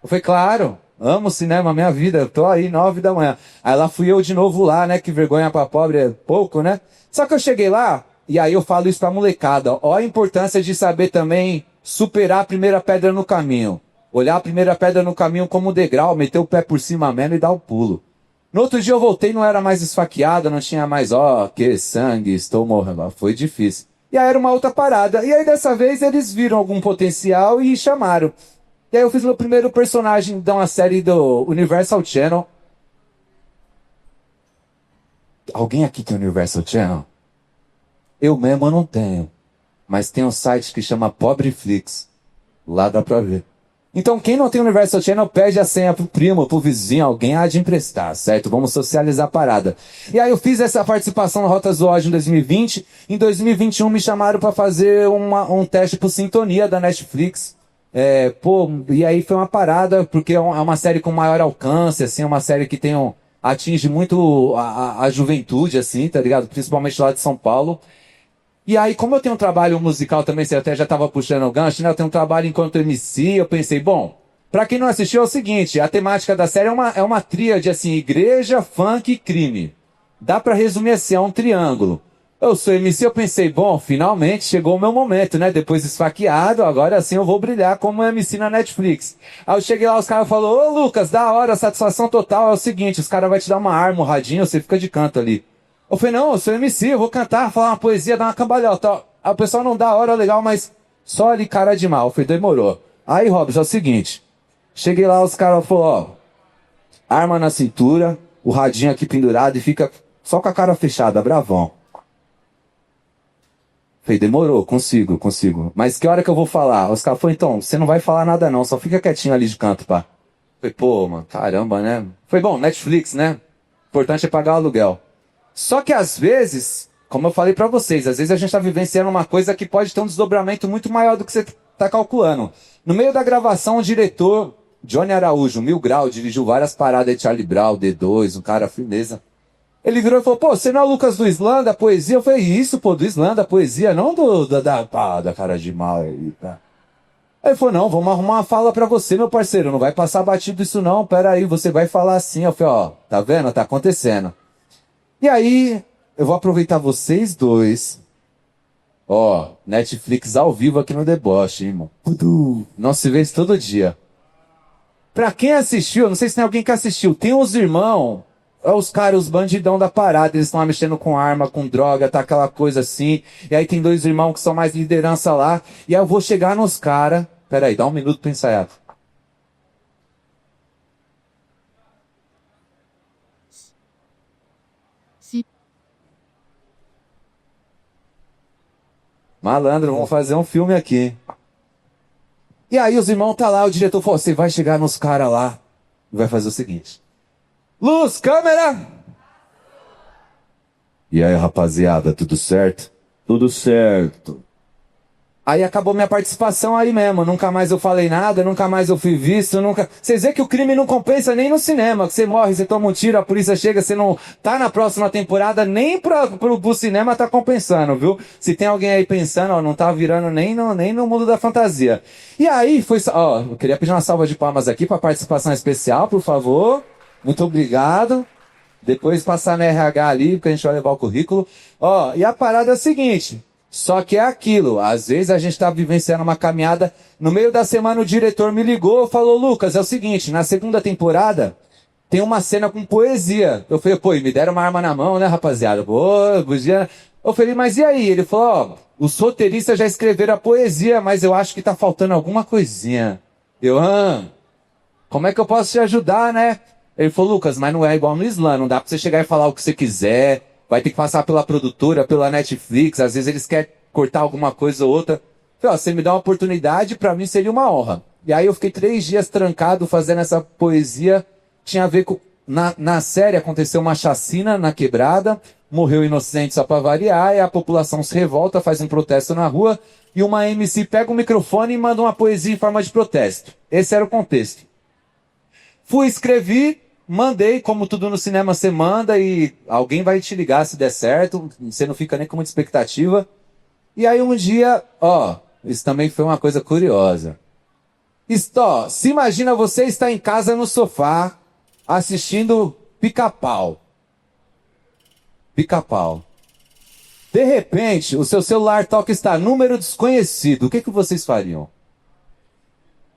Eu falei, claro. Amo cinema, minha vida. Eu tô aí, 9 da manhã. Aí lá fui eu de novo lá, né? Que vergonha pra pobre é pouco, né? Só que eu cheguei lá, e aí eu falo isso pra molecada. Ó a importância de saber também superar a primeira pedra no caminho. Olhar a primeira pedra no caminho como um degrau, meter o pé por cima mesmo e dar o pulo. No outro dia eu voltei, não era mais esfaqueado, não tinha mais, ó, que sangue, estou morrendo. Foi difícil. E aí era uma outra parada. E aí dessa vez eles viram algum potencial e chamaram. E aí eu fiz meu primeiro personagem de uma série do Universal Channel. Alguém aqui tem Universal Channel? Eu mesmo não tenho. Mas tem um site que chama Pobreflix. Lá dá pra ver. Então quem não tem Universal Channel pede a senha pro primo, pro vizinho, alguém há de emprestar, certo? Vamos socializar a parada. E aí eu fiz essa participação na Rotas do Ódio em 2020. Em 2021 me chamaram pra fazer um teste pro Sintonia da Netflix. E aí foi uma parada, porque é uma série com maior alcance, assim, é uma série que atinge muito a juventude, assim, tá ligado? Principalmente lá de São Paulo. E aí, como eu tenho um trabalho musical também, você até já tava puxando o gancho, né? Eu tenho um trabalho enquanto MC, eu pensei, bom, pra quem não assistiu é o seguinte, a temática da série é uma tríade, assim, igreja, funk e crime. Dá pra resumir assim, é um triângulo. Eu sou MC, eu pensei, bom, finalmente chegou o meu momento, né? Depois esfaqueado, agora sim eu vou brilhar como MC na Netflix. Aí eu cheguei lá, os caras falaram, ô Lucas, da hora, satisfação total, é o seguinte, os caras vão te dar uma arma, um radinho, você fica de canto ali. Eu falei, não, eu sou MC, eu vou cantar, falar uma poesia, dar uma cambalhota. Aí o pessoal não dá hora legal, mas só ali cara de mal. Eu falei, demorou. Aí, Robson, é o seguinte, cheguei lá, os caras falaram, ó, arma na cintura, o radinho aqui pendurado e fica só com a cara fechada, bravão. Falei, demorou, consigo. Mas que hora que eu vou falar? Os caras falaram, então, você não vai falar nada não, só fica quietinho ali de canto, pá. Falei, pô, mano, caramba, né? Falei, bom, Netflix, né? O importante é pagar o aluguel. Só que às vezes, como eu falei pra vocês, às vezes a gente tá vivenciando uma coisa que pode ter um desdobramento muito maior do que você tá calculando. No meio da gravação, o diretor, Johnny Araújo, 1000 Grau, dirigiu várias paradas de Charlie Brown, D2, um cara firmeza. Ele virou e falou, pô, você não é o Lucas do Islã, da poesia? Eu falei, isso, pô, do Islã, da poesia, não da cara de mal aí, tá? Aí ele falou, não, vamos arrumar uma fala pra você, meu parceiro, não vai passar batido isso não, pera aí, você vai falar assim. Eu falei, ó, tá vendo? Tá acontecendo. E aí, eu vou aproveitar vocês dois. Ó, Netflix ao vivo aqui no Deboche, hein, irmão. Não se vê isso todo dia. Pra quem assistiu, não sei se tem alguém que assistiu, tem uns irmãos... Os caras, os bandidão da parada, eles estão lá mexendo com arma, com droga, tá aquela coisa assim. E aí tem 2 irmãos que são mais liderança lá. E aí eu vou chegar nos caras. Pera aí, dá um minuto pra ensaiar. Malandro, vamos fazer um filme aqui. E aí os irmãos tá lá, o diretor falou, você vai chegar nos caras lá e vai fazer o seguinte. Luz, câmera! E aí, rapaziada, tudo certo? Tudo certo. Aí acabou minha participação aí mesmo, nunca mais eu falei nada, nunca mais eu fui visto, nunca... Vocês veem que o crime não compensa nem no cinema, que você morre, você toma um tiro, a polícia chega, você não tá na próxima temporada, nem pro cinema tá compensando, viu? Se tem alguém aí pensando, ó, não tá virando nem no mundo da fantasia. E aí foi... Ó, eu queria pedir uma salva de palmas aqui pra participação especial, por favor. Muito obrigado. Depois passar na RH ali, porque a gente vai levar o currículo. Ó, e a parada é a seguinte... Só que é aquilo, às vezes a gente tá vivenciando uma caminhada, no meio da semana o diretor me ligou e falou, Lucas, é o seguinte, na segunda temporada tem uma cena com poesia. Eu falei, pô, e me deram uma arma na mão, né, rapaziada? Pô, podia... Eu falei, mas e aí? Ele falou, ó, os roteiristas já escreveram a poesia, mas eu acho que tá faltando alguma coisinha. Eu, como é que eu posso te ajudar, né? Ele falou, Lucas, mas não é igual no Islã, não dá pra você chegar e falar o que você quiser. Vai ter que passar pela produtora, pela Netflix, às vezes eles querem cortar alguma coisa ou outra. Falei, ó, você me dá uma oportunidade, pra mim seria uma honra. E aí eu fiquei 3 dias trancado fazendo essa poesia. Tinha a ver com... Na série aconteceu uma chacina na quebrada, morreu inocente só pra variar, e a população se revolta, faz um protesto na rua, e uma MC pega o microfone e manda uma poesia em forma de protesto. Esse era o contexto. Fui, escrevi... Mandei, como tudo no cinema você manda e alguém vai te ligar se der certo, você não fica nem com muita expectativa. E aí um dia, ó, isso também foi uma coisa curiosa. Ó, se imagina você estar em casa no sofá assistindo Pica-Pau. Pica-Pau. De repente, o seu celular toca está número desconhecido. O que vocês fariam?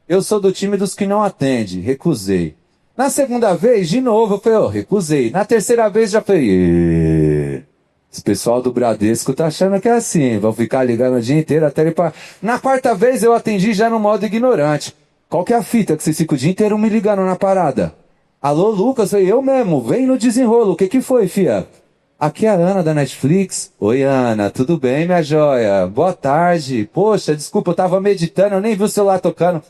Eu sou do time dos que não atende, recusei. Na segunda vez, de novo, eu falei, recusei. Na terceira vez, já falei, esse pessoal do Bradesco tá achando que é assim, vão ficar ligando o dia inteiro até ele parar. Na quarta vez, eu atendi já no modo ignorante. Qual que é a fita que vocês ficam o dia inteiro me ligando na parada? Alô, Lucas, eu mesmo, vem no desenrolo, o que foi, fia? Aqui é a Ana da Netflix. Oi, Ana, tudo bem, minha joia? Boa tarde. Poxa, desculpa, eu tava meditando, eu nem vi o celular tocando.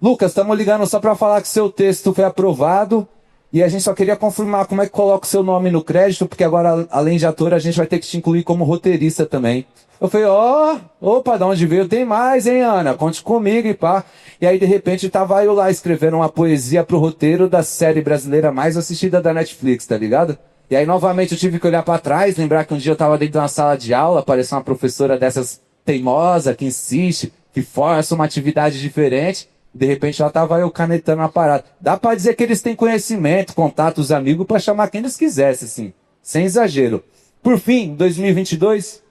Lucas, estamos ligando só para falar que seu texto foi aprovado e a gente só queria confirmar como é que coloca o seu nome no crédito, porque agora, além de ator, a gente vai ter que te incluir como roteirista também. Eu falei, opa, de onde veio? Tem mais, hein, Ana? Conte comigo e pá. E aí, de repente, tava eu lá escrevendo uma poesia pro roteiro da série brasileira mais assistida da Netflix, tá ligado? E aí, novamente, eu tive que olhar para trás, lembrar que um dia eu tava dentro de uma sala de aula, apareceu uma professora dessas teimosa, que insiste, que força uma atividade diferente. De repente ela tava eu canetando a parada. Dá pra dizer que eles têm conhecimento, contatos, amigos, pra chamar quem eles quisessem, assim. Sem exagero. Por fim, 2022,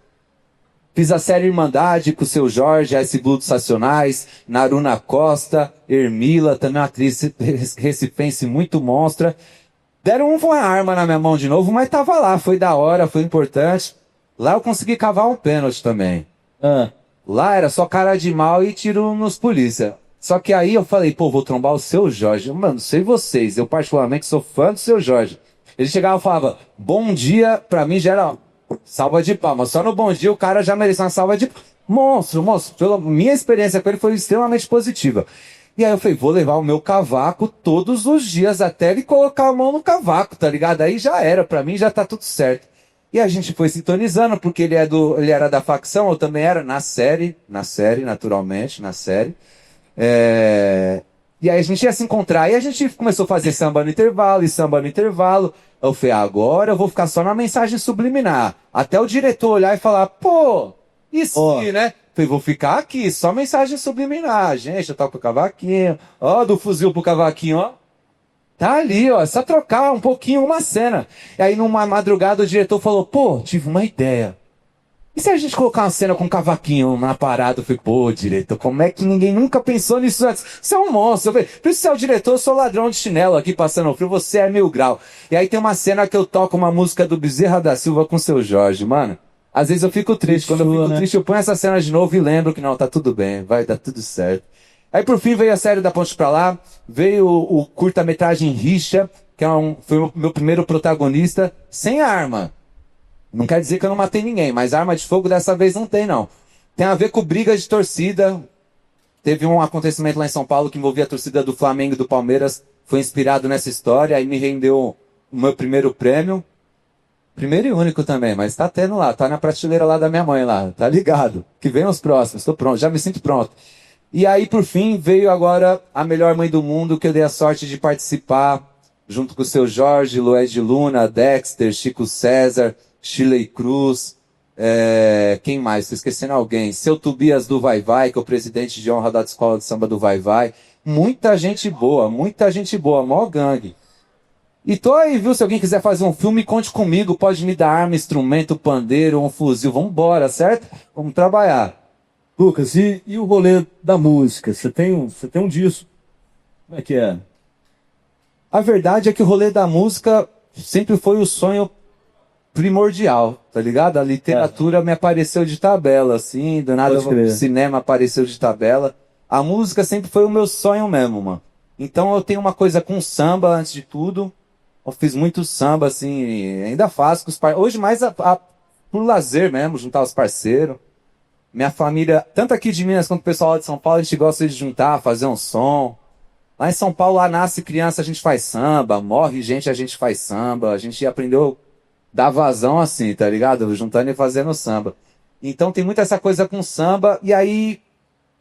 fiz a série Irmandade com o seu Jorge, Ice Blue dos Sacionais, Naruna Costa, Ermila, também uma atriz recifense muito monstra. Deram uma arma na minha mão de novo, mas tava lá, foi da hora, foi importante. Lá eu consegui cavar um pênalti também. Lá era só cara de mal e tiro nos polícia. Só que aí eu falei, pô, vou trombar o seu Jorge. Mano, sei vocês, eu particularmente sou fã do seu Jorge. Ele chegava e falava, bom dia, pra mim já era salva de palmas. Só no bom dia o cara já merecia uma salva de monstro. Pela minha experiência com ele foi extremamente positiva. E aí eu falei, vou levar o meu cavaco todos os dias até ele colocar a mão no cavaco, tá ligado? Aí já era, pra mim já tá tudo certo. E a gente foi sintonizando, porque ele era da facção, eu também era, na série, naturalmente, na série. E aí a gente ia se encontrar, e a gente começou a fazer samba no intervalo, eu falei, agora eu vou ficar só na mensagem subliminar, até o diretor olhar e falar, pô, isso aqui, né? Falei, vou ficar aqui, só mensagem subliminar, gente, eu toco o cavaquinho, do fuzil pro cavaquinho, tá ali, é só trocar um pouquinho uma cena. E aí numa madrugada o diretor falou, pô, tive uma ideia. E se a gente colocar uma cena com um cavaquinho na parada? Eu falei, pô, diretor, como é que ninguém nunca pensou nisso antes? Você é um monstro. Eu falei, por isso você é o diretor, eu sou ladrão de chinelo aqui passando frio, você é 1000 grau. E aí tem uma cena que eu toco uma música do Bezerra da Silva com o seu Jorge, mano. Às vezes eu fico triste, quando eu fico triste eu ponho essa cena de novo e lembro que não, tá tudo bem, vai dar tudo certo. Aí por fim veio a série Da Ponte Pra Lá, veio o curta-metragem Rixa, que foi o meu primeiro protagonista, sem arma. Não quer dizer que eu não matei ninguém, mas arma de fogo dessa vez não tem, não. Tem a ver com briga de torcida. Teve um acontecimento lá em São Paulo que envolvia a torcida do Flamengo e do Palmeiras. Foi inspirado nessa história, aí me rendeu o meu primeiro prêmio. Primeiro e único também, mas tá tendo lá, tá na prateleira lá da minha mãe lá, tá ligado? Que vem os próximos, tô pronto, já me sinto pronto. E aí, por fim, veio agora a melhor mãe do mundo, que eu dei a sorte de participar, junto com o seu Jorge, Lued Luna, Dexter, Chico César, Shirley Cruz, quem mais? Tô esquecendo alguém. Seu Tobias do Vai Vai, que é o presidente de honra da Escola de Samba do Vai Vai. Muita gente boa, mó gangue. E tô aí, viu? Se alguém quiser fazer um filme, conte comigo. Pode me dar arma, instrumento, pandeiro, um fuzil. Vambora, certo? Vamos trabalhar. Lucas, e o rolê da música? Você tem um disco? Como é que é? A verdade é que o rolê da música sempre foi o sonho primordial, tá ligado? A literatura me apareceu de tabela, assim, do nada o cinema apareceu de tabela. A música sempre foi o meu sonho mesmo, mano. Então eu tenho uma coisa com samba, antes de tudo. Eu fiz muito samba, assim, ainda faço com os parceiros. Hoje mais por lazer mesmo, juntar os parceiros. Minha família, tanto aqui de Minas quanto o pessoal lá de São Paulo, a gente gosta de juntar, fazer um som. Lá em São Paulo, lá nasce criança, a gente faz samba. Morre gente, a gente faz samba. A gente aprendeu a dar vazão assim, tá ligado? Juntando e fazendo samba. Então tem muito essa coisa com samba. E aí,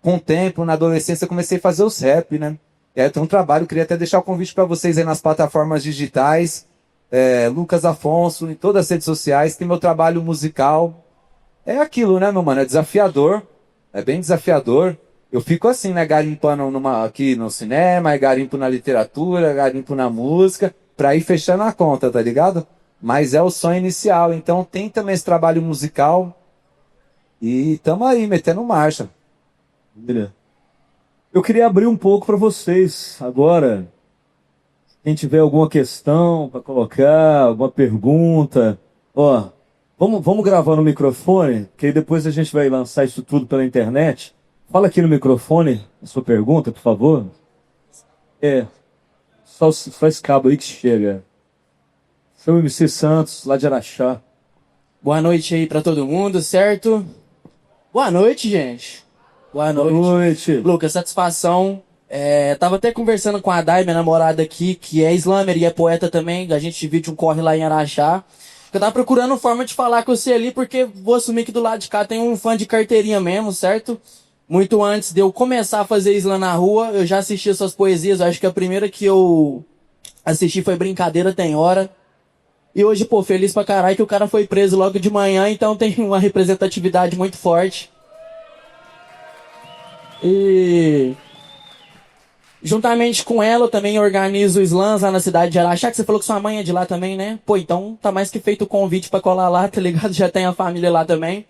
com o tempo, na adolescência, eu comecei a fazer os rap, né? E aí eu tenho um trabalho, queria até deixar o convite para vocês aí nas plataformas digitais. Lucas Afonso, em todas as redes sociais, tem meu trabalho musical. É aquilo, né, meu mano? É desafiador. É bem desafiador. Eu fico assim, né, garimpando aqui no cinema, garimpo na literatura, garimpo na música, pra ir fechando a conta, tá ligado? Mas é o sonho inicial. Então tem também esse trabalho musical. E tamo aí, metendo marcha. Beleza. Eu queria abrir um pouco para vocês agora. Quem tiver alguma questão para colocar, alguma pergunta, ó, vamos gravar no microfone, que aí depois a gente vai lançar isso tudo pela internet. Fala aqui no microfone a sua pergunta, por favor. Só esse cabo aí que chega. Sou o MC Santos, lá de Araxá. Boa noite aí para todo mundo, certo? Boa noite, gente. Boa noite. Boa noite. Lucas, satisfação. Tava até conversando com a Dai, minha namorada aqui, que é slammer e é poeta também. A gente divide um corre lá em Araxá. Eu tava procurando forma de falar com você ali, porque vou assumir que do lado de cá tem um fã de carteirinha mesmo, certo? Muito antes de eu começar a fazer slam na rua, eu já assisti suas poesias. Eu acho que a primeira que eu assisti foi Brincadeira Tem Hora. E hoje, pô, feliz pra caralho que o cara foi preso logo de manhã, então tem uma representatividade muito forte. E juntamente com ela, eu também organizo slams lá na cidade de Araxá, que você falou que sua mãe é de lá também, né? Pô, então tá mais que feito o convite pra colar lá, tá ligado? Já tem a família lá também.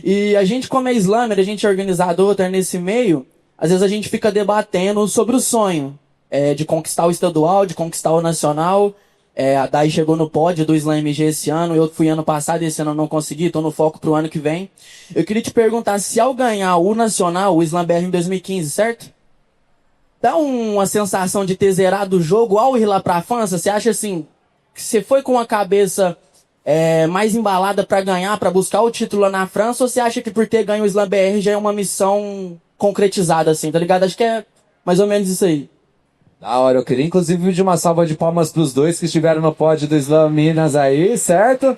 E a gente, como é slammer, a gente é organizador, tá nesse meio, às vezes a gente fica debatendo sobre o sonho de conquistar o estadual, de conquistar o nacional. A Dai chegou no pódio do Slam MG esse ano, eu fui ano passado, esse ano eu não consegui, tô no foco pro ano que vem. Eu queria te perguntar se ao ganhar o nacional, o Slam BR em 2015, certo? Dá uma sensação de ter zerado o jogo ao ir lá pra França? Você acha assim, que você foi com a cabeça mais embalada pra ganhar, pra buscar o título lá na França, ou você acha que por ter ganho o Slam BR já é uma missão concretizada assim, tá ligado? Acho que é mais ou menos isso aí. Da hora, eu queria inclusive pedir uma salva de palmas pros dois que estiveram no pódio do Slam Minas aí, certo?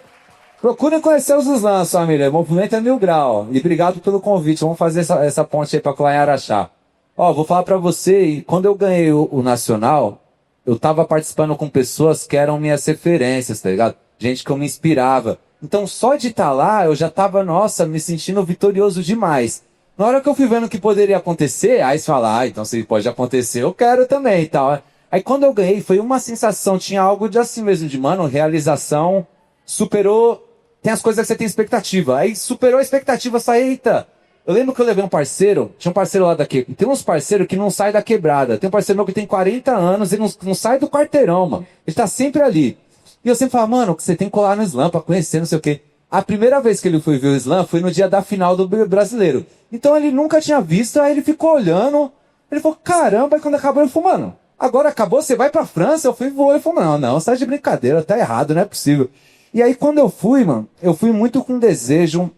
Procurem conhecer os slams, família, o movimento é 1000 grau. E obrigado pelo convite, vamos fazer essa ponte aí pra colar em Araxá. Ó, vou falar pra você, quando eu ganhei o Nacional, eu tava participando com pessoas que eram minhas referências, tá ligado? Gente que eu me inspirava. Então só de estar lá, eu já tava, nossa, me sentindo vitorioso demais. Na hora que eu fui vendo o que poderia acontecer, aí você fala, então se pode acontecer, eu quero também e tal. Aí quando eu ganhei, foi uma sensação, tinha algo de assim mesmo, de mano, realização, superou, tem as coisas que você tem expectativa, aí superou a expectativa, sai, eita. Eu lembro que eu levei um parceiro, tinha um parceiro lá daqui, tem uns parceiros que não saem da quebrada, tem um parceiro meu que tem 40 anos, ele não sai do quarteirão, mano, ele tá sempre ali. E eu sempre falo, mano, você tem que colar no slam pra conhecer, não sei o quê. A primeira vez que ele foi ver o slam foi no dia da final do Brasileiro. Então ele nunca tinha visto, aí ele ficou olhando. Ele falou, caramba, aí quando acabou, ele falou, mano, agora acabou, você vai pra França? Eu fui voar. Ele falou, não, você tá de brincadeira, tá errado, não é possível. E aí quando eu fui, mano, eu fui muito com desejo.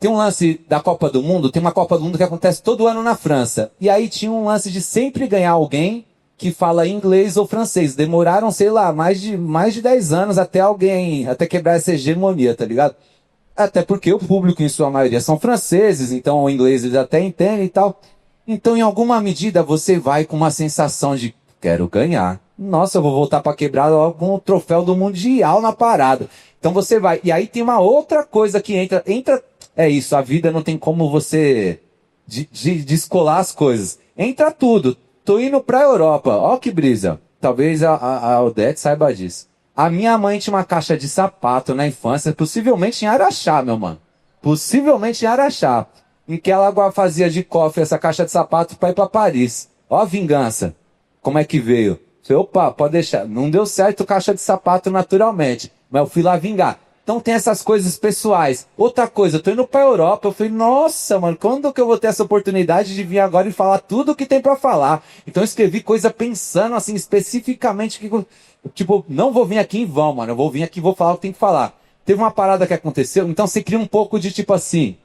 tem um lance da Copa do Mundo, tem uma Copa do Mundo que acontece todo ano na França. E aí tinha um lance de sempre ganhar alguém que fala inglês ou francês. Demoraram, sei lá, mais de 10 anos até quebrar essa hegemonia, tá ligado? Até porque o público, em sua maioria, são franceses, então o inglês eles até entendem e tal. Então, em alguma medida, você vai com uma sensação de quero ganhar. Nossa, eu vou voltar pra quebrada logo com o troféu do Mundial na parada. Então você vai. E aí tem uma outra coisa que entra. É isso, a vida não tem como você descolar as coisas. Entra tudo. Tô indo pra Europa. Ó que brisa. Talvez a Odete saiba disso. A minha mãe tinha uma caixa de sapato na infância, possivelmente em Araxá, meu mano. Possivelmente em Araxá. Em que ela fazia de cofre essa caixa de sapato pra ir pra Paris. Ó a vingança. Como é que veio? Falei, opa, pode deixar. Não deu certo caixa de sapato naturalmente. Mas eu fui lá vingar. Então tem essas coisas pessoais. Outra coisa, eu tô indo pra Europa. Eu falei, nossa, mano, quando que eu vou ter essa oportunidade de vir agora e falar tudo o que tem pra falar? Então eu escrevi coisa pensando, assim, especificamente que... Tipo, não vou vir aqui em vão, mano. Eu vou vir aqui e vou falar o que tem que falar. Teve uma parada que aconteceu, então você cria um pouco de, tipo assim...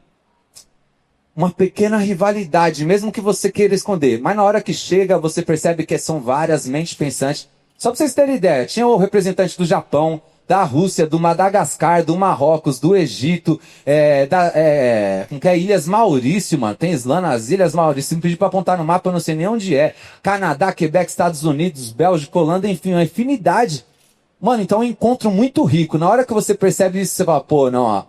uma pequena rivalidade, mesmo que você queira esconder. Mas na hora que chega, você percebe que são várias mentes pensantes. Só pra vocês terem ideia, tinha o representante do Japão, da Rússia, do Madagascar, do Marrocos, do Egito, que é Ilhas Maurício, mano. Tem Islã nas Ilhas Maurício. Se me pedir pra apontar no mapa, eu não sei nem onde é. Canadá, Quebec, Estados Unidos, Bélgica, Holanda, enfim, uma infinidade. Mano, então é um encontro muito rico. Na hora que você percebe isso, você fala, pô, não, ó.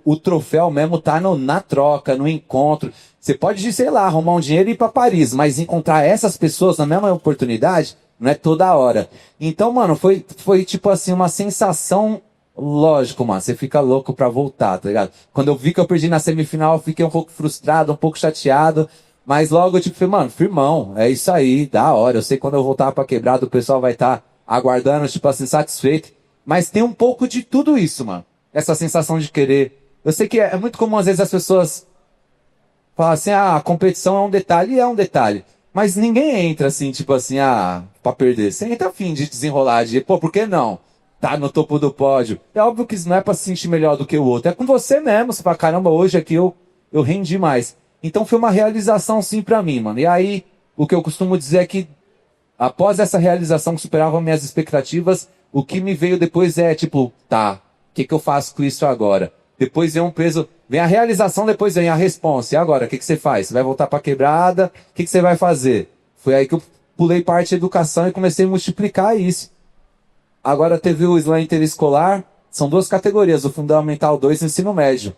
O troféu mesmo tá na troca, no encontro. Você pode, sei lá, arrumar um dinheiro e ir pra Paris, mas encontrar essas pessoas na mesma oportunidade não é toda hora. Então, mano, foi tipo assim, uma sensação, lógico, mano, você fica louco pra voltar, tá ligado? Quando eu vi que eu perdi na semifinal, eu fiquei um pouco frustrado, um pouco chateado, mas logo eu tipo, falei, mano, firmão, é isso aí, da hora. Eu sei que quando eu voltar pra quebrada, o pessoal vai estar aguardando, tipo assim, satisfeito. Mas tem um pouco de tudo isso, mano. Essa sensação de querer. Eu sei que é muito comum, às vezes, as pessoas falam assim, a competição é um detalhe, e é um detalhe. Mas ninguém entra assim, tipo assim, pra perder. Você entra a fim de desenrolar, pô, por que não? Tá no topo do pódio. É óbvio que isso não é pra se sentir melhor do que o outro. É com você mesmo. Você fala, caramba, hoje aqui eu rendi mais. Então foi uma realização, sim, pra mim, mano. E aí, o que eu costumo dizer é que, após essa realização que superava minhas expectativas, o que me veio depois é, tipo, tá, o que eu faço com isso agora? Depois vem um peso, vem a realização, depois vem a responsa. E agora, o que você faz? Você vai voltar pra quebrada? O que você vai fazer? Foi aí que eu pulei parte de educação e comecei a multiplicar isso. Agora teve o Slam Interescolar, são duas categorias, o Fundamental 2 e o Ensino Médio.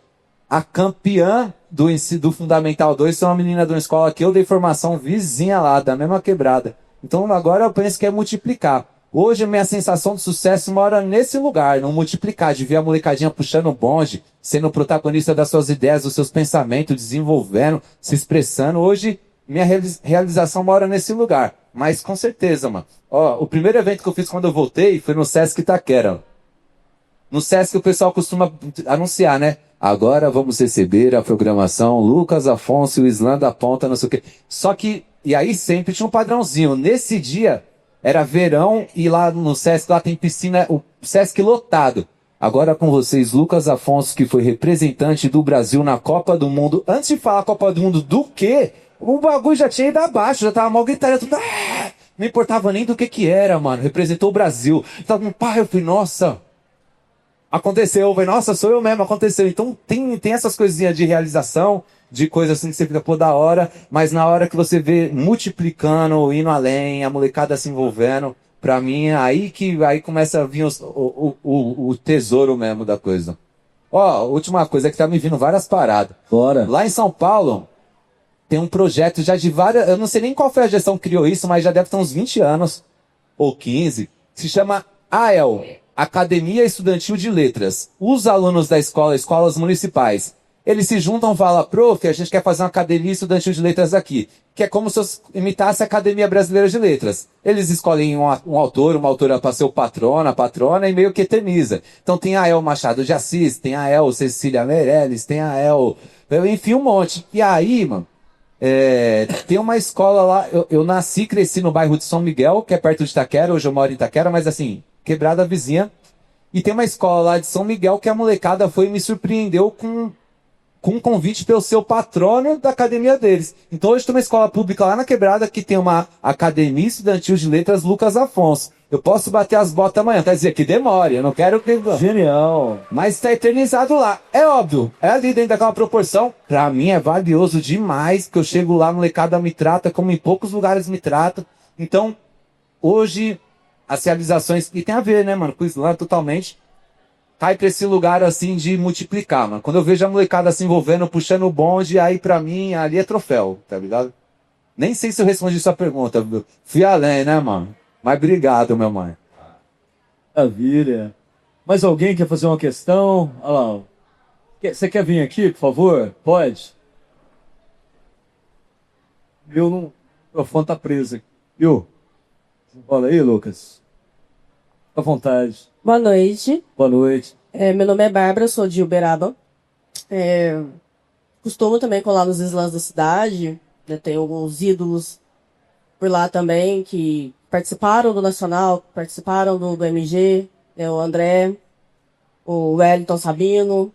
A campeã do Fundamental 2 foi uma menina de uma escola que eu dei formação vizinha lá, da mesma quebrada. Então agora eu penso que é multiplicar. Hoje a minha sensação de sucesso mora nesse lugar, não multiplicar, de ver a molecadinha puxando o bonde, sendo protagonista das suas ideias, dos seus pensamentos, desenvolvendo, se expressando. Hoje minha realização mora nesse lugar. Mas com certeza, mano. Ó, o primeiro evento que eu fiz quando eu voltei foi no Sesc Itaquera. No Sesc o pessoal costuma anunciar, né? Agora vamos receber a programação Lucas Afonso e o Slam da Ponta, não sei o quê. Só que, e aí sempre tinha um padrãozinho. Nesse dia, era verão e lá no Sesc, lá tem piscina, o Sesc lotado. Agora com vocês, Lucas Afonso, que foi representante do Brasil na Copa do Mundo. Antes de falar Copa do Mundo do quê? O bagulho já tinha ido abaixo, já tava mal gritando, tudo... Não importava nem do que era, mano. Representou o Brasil. Então, pai, eu falei, nossa... Aconteceu, velho. Nossa, sou eu mesmo, aconteceu. Então tem essas coisinhas de realização, de coisas assim que você fica, pô, da hora, mas na hora que você vê multiplicando, indo além, a molecada se envolvendo, pra mim, aí começa a vir o tesouro mesmo da coisa. Ó, última coisa, é que tá me vindo várias paradas. Bora. Lá em São Paulo, tem um projeto já de várias, eu não sei nem qual foi a gestão que criou isso, mas já deve ter uns 20 anos, ou 15, se chama AEL. Academia Estudantil de Letras. Os alunos da escola, escolas municipais, eles se juntam e falam, prof, a gente quer fazer uma academia estudantil de letras aqui, que é como se eu imitasse a Academia Brasileira de Letras. Eles escolhem um autor, uma autora para ser o patrona, a patrona, e meio que eterniza. Então tem a El Machado de Assis, tem a El Cecília Meirelles, tem a El... Enfim, um monte. E aí, mano, tem uma escola lá, eu nasci e cresci no bairro de São Miguel, que é perto de Itaquera, hoje eu moro em Itaquera, mas assim... quebrada vizinha, e tem uma escola lá de São Miguel que a molecada foi e me surpreendeu com com um convite pelo seu patrono da academia deles. Então hoje estou numa escola pública lá na Quebrada que tem uma academia estudantil de letras Lucas Afonso. Eu posso bater as botas amanhã, quer dizer que demore, eu não quero que... Genial. Mas está eternizado lá. É óbvio, é ali dentro daquela proporção. Pra mim é valioso demais, que eu chego lá, a molecada me trata como em poucos lugares me tratam. Então, hoje, as realizações, e tem a ver, né, mano, com o Islã totalmente, cai pra esse lugar, assim, de multiplicar, mano. Quando eu vejo a molecada se envolvendo, puxando o bonde, aí pra mim, ali é troféu, tá ligado? Nem sei se eu respondi sua pergunta, viu? Fui além, né, mano? Mas obrigado, meu mãe. Maravilha. Mais alguém quer fazer uma questão? Olha lá. Você quer vir aqui, por favor? Pode? O microfone tá preso aqui. Viu? Olha aí, Lucas. Fica à vontade. Boa noite. Boa noite. Meu nome é Bárbara, sou de Uberaba. Costumo também colar nos slams da cidade. Né, tenho alguns ídolos por lá também que participaram do Nacional, participaram do MG, né, o André, o Wellington Sabino.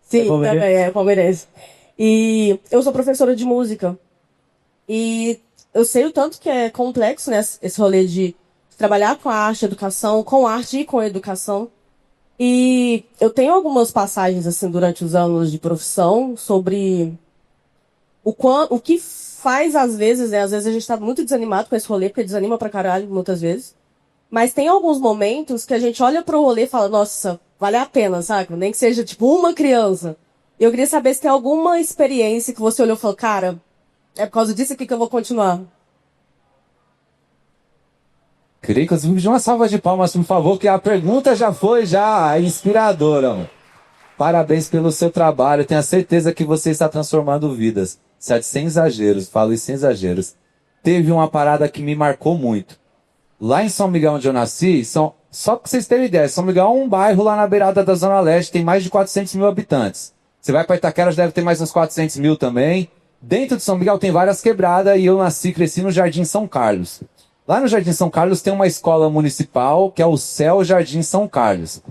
Sim, também é palmeirense. E eu sou professora de música. E eu sei o tanto que é complexo, né, esse rolê de trabalhar com a arte, educação, com arte e com educação. E eu tenho algumas passagens, assim, durante os anos de profissão sobre o que faz, às vezes, né, às vezes a gente tá muito desanimado com esse rolê, porque desanima pra caralho, muitas vezes. Mas tem alguns momentos que a gente olha pro rolê e fala, nossa, vale a pena, sabe? Nem que seja, tipo, uma criança. E eu queria saber se tem alguma experiência que você olhou e falou, cara, é por causa disso aqui que eu vou continuar. Queria que eu pedir uma salva de palmas, por favor, que a pergunta já foi inspiradora. Mano. Parabéns pelo seu trabalho. Tenho a certeza que você está transformando vidas. Sem exageros, falo isso sem exageros. Teve uma parada que me marcou muito. Lá em São Miguel, onde eu nasci, só pra vocês terem ideia, São Miguel é um bairro lá na beirada da Zona Leste, tem mais de 400 mil habitantes. Você vai pra Itaquera, deve ter mais uns 400 mil também. Dentro de São Miguel tem várias quebradas e eu cresci no Jardim São Carlos. Lá no Jardim São Carlos tem uma escola municipal, que é o Céu Jardim São Carlos.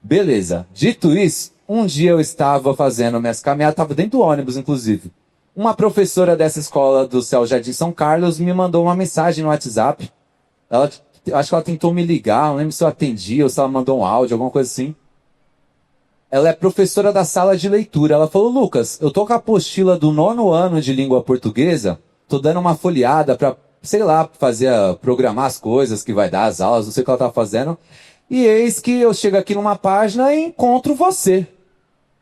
Beleza. Dito isso, um dia eu estava fazendo minhas caminhadas, estava dentro do ônibus, inclusive. Uma professora dessa escola do Céu Jardim São Carlos me mandou uma mensagem no WhatsApp. Acho que ela tentou me ligar, não lembro se eu atendi ou se ela mandou um áudio, alguma coisa assim. Ela é professora da sala de leitura. Ela falou, Lucas, eu tô com a apostila do 9º ano de língua portuguesa, tô dando uma folheada pra, sei lá, programar as coisas que vai dar, as aulas, não sei o que ela tá fazendo. E eis que eu chego aqui numa página e encontro você.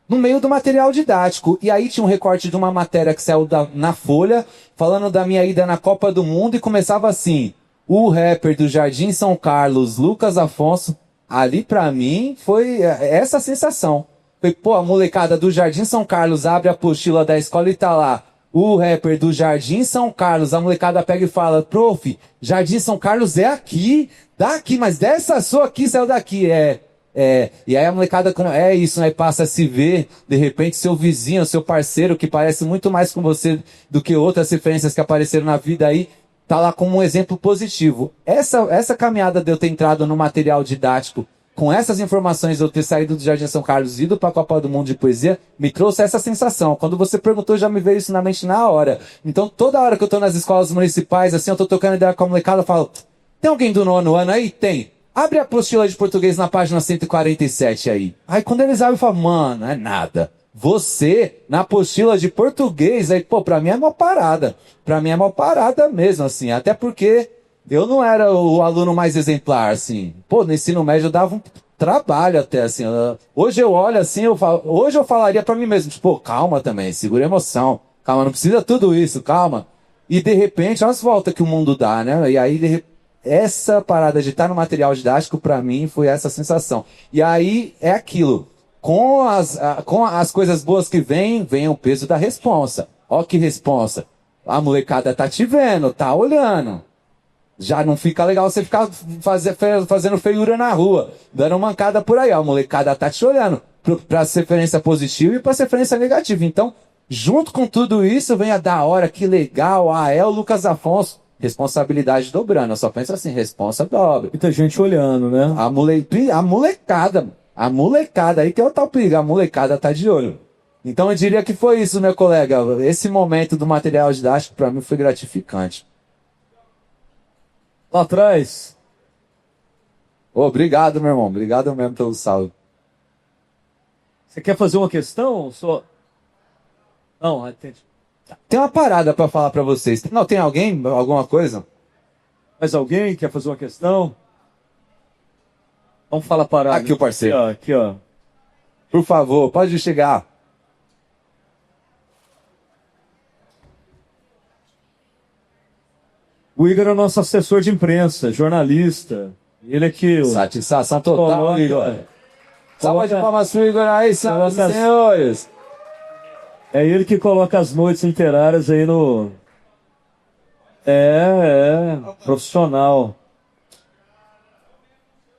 No meio do material didático. E aí tinha um recorte de uma matéria que saiu na Folha, falando da minha ida na Copa do Mundo, e começava assim, o rapper do Jardim São Carlos, Lucas Afonso. Ali pra mim foi essa sensação. Foi, pô, a molecada do Jardim São Carlos abre a apostila da escola e tá lá, o rapper do Jardim São Carlos. A molecada pega e fala, prof, Jardim São Carlos é aqui, daqui, mas dessa sua aqui saiu daqui, e aí a molecada, é isso, né, passa a se ver, de repente, seu vizinho, seu parceiro, que parece muito mais com você do que outras referências que apareceram na vida aí, tá lá como um exemplo positivo. Essa caminhada de eu ter entrado no material didático, com essas informações, eu ter saído do Jardim São Carlos e ido para a Copa do Mundo de Poesia, me trouxe essa sensação. Quando você perguntou, já me veio isso na mente na hora. Então, toda hora que eu tô nas escolas municipais, assim, eu tô tocando ideia com a molecada, eu falo, tem alguém do 9º ano aí? Tem. Abre a apostila de português na página 147 aí. Aí, quando eles abrem, eu falo, mano, é nada. Você, na apostila de português, aí, pô, pra mim é uma parada. Pra mim é uma parada mesmo, assim. Até porque eu não era o aluno mais exemplar, assim. Pô, no ensino médio eu dava um trabalho até, assim. Hoje eu olho assim, hoje eu falaria pra mim mesmo, tipo, pô, calma também, segura a emoção. Calma, não precisa tudo isso, calma. E de repente, olha as voltas que o mundo dá, né? E aí, essa parada de estar no material didático, pra mim, foi essa sensação. E aí, é aquilo. Com as coisas boas que vem o peso da responsa. Ó que responsa. A molecada tá te vendo, tá olhando. Já não fica legal você ficar fazendo feiura na rua, dando mancada por aí. Ó, a molecada tá te olhando pra referência positiva e pra referência negativa. Então, junto com tudo isso, vem a da hora, que legal. É o Lucas Afonso. Responsabilidade dobrando. Eu só penso assim, responsa dobra. Muita gente olhando, né? A molecada, aí que é o tal perigo, a molecada tá de olho. Então eu diria que foi isso, meu colega. Esse momento do material didático para mim foi gratificante. Lá atrás, Obrigado, meu irmão. Obrigado mesmo pelo salve. você quer fazer uma questão? Só... Não, atende. Tem uma parada para falar para vocês. Não, tem alguém? Alguma coisa? Mais alguém quer fazer uma questão? Vamos falar parado. Aqui o parceiro. Aqui, ó. Por favor, pode chegar. O Igor é o nosso assessor de imprensa, jornalista. Ele é que... Satisfação total, Coloca- Igor. Salva de coloca- palmas pro Igor aí, senhoras e Coloca- senhores. É ele que coloca as noites literárias aí no... profissional.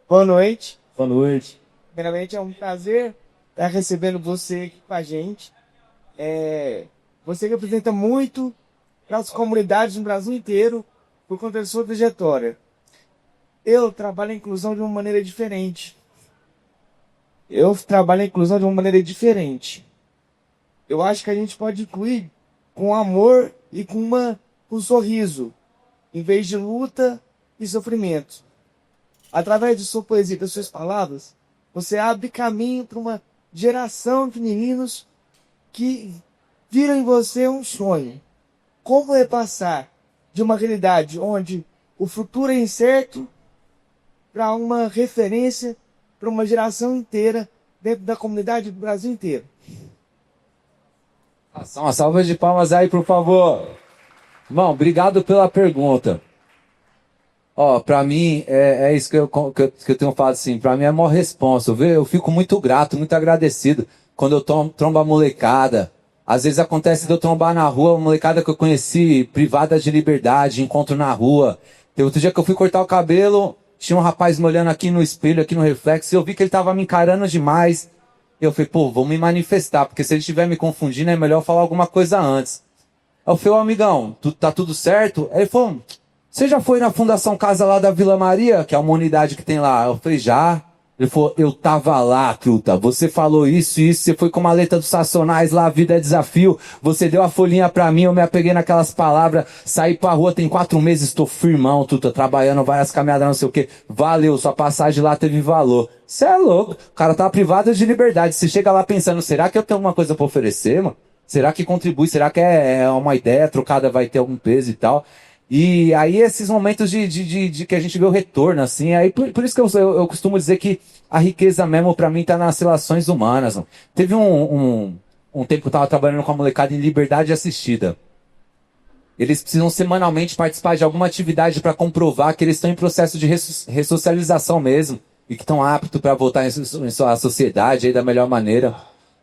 Boa noite. Boa noite. Primeiramente, é um prazer estar recebendo você aqui com a gente. Você representa muito para as comunidades no Brasil inteiro por conta da sua trajetória. Eu trabalho a inclusão de uma maneira diferente. Eu acho que a gente pode incluir com amor e com um sorriso, em vez de luta e sofrimento. Através de sua poesia e das suas palavras, você abre caminho para uma geração de meninos que viram em você um sonho. Como é passar de uma realidade onde o futuro é incerto para uma referência para uma geração inteira dentro da comunidade do Brasil inteiro? Uma salva de palmas aí, por favor. Irmão, obrigado pela pergunta. Ó, pra mim, é isso que eu tenho falado assim, pra mim é a maior responsa, viu? Eu fico muito grato, muito agradecido quando eu trombo a molecada. Às vezes acontece de eu trombar na rua, uma molecada que eu conheci, privada de liberdade, encontro na rua. Tem outro dia que eu fui cortar o cabelo, tinha um rapaz me olhando aqui no espelho, aqui no reflexo, e eu vi que ele tava me encarando demais. Eu falei, pô, vou me manifestar, porque se ele estiver me confundindo, é melhor falar alguma coisa antes. Aí eu falei, ô amigão, tá tudo certo? Aí ele falou, você já foi na Fundação Casa lá da Vila Maria, que é uma unidade que tem lá? Eu falei, já. Ele falou, eu tava lá, truta. Você falou isso e isso, você foi com uma letra dos Sacionais lá, a vida é desafio. Você deu a folhinha pra mim, eu me apeguei naquelas palavras, saí pra rua, tem 4 meses, estou firmão, truta, trabalhando várias caminhadas, não sei o quê. Valeu, sua passagem lá teve valor. Você é louco, o cara tá privado de liberdade. Você chega lá pensando, será que eu tenho alguma coisa pra oferecer, mano? Será que contribui? Será que é uma ideia trocada, vai ter algum peso e tal? E aí esses momentos de que a gente vê o retorno, assim, aí por isso que eu costumo dizer que a riqueza mesmo pra mim tá nas relações humanas. Mano. Teve um tempo que eu tava trabalhando com a molecada em liberdade assistida. Eles precisam semanalmente participar de alguma atividade para comprovar que eles estão em processo de ressocialização mesmo e que estão aptos para voltar em sua sociedade aí da melhor maneira.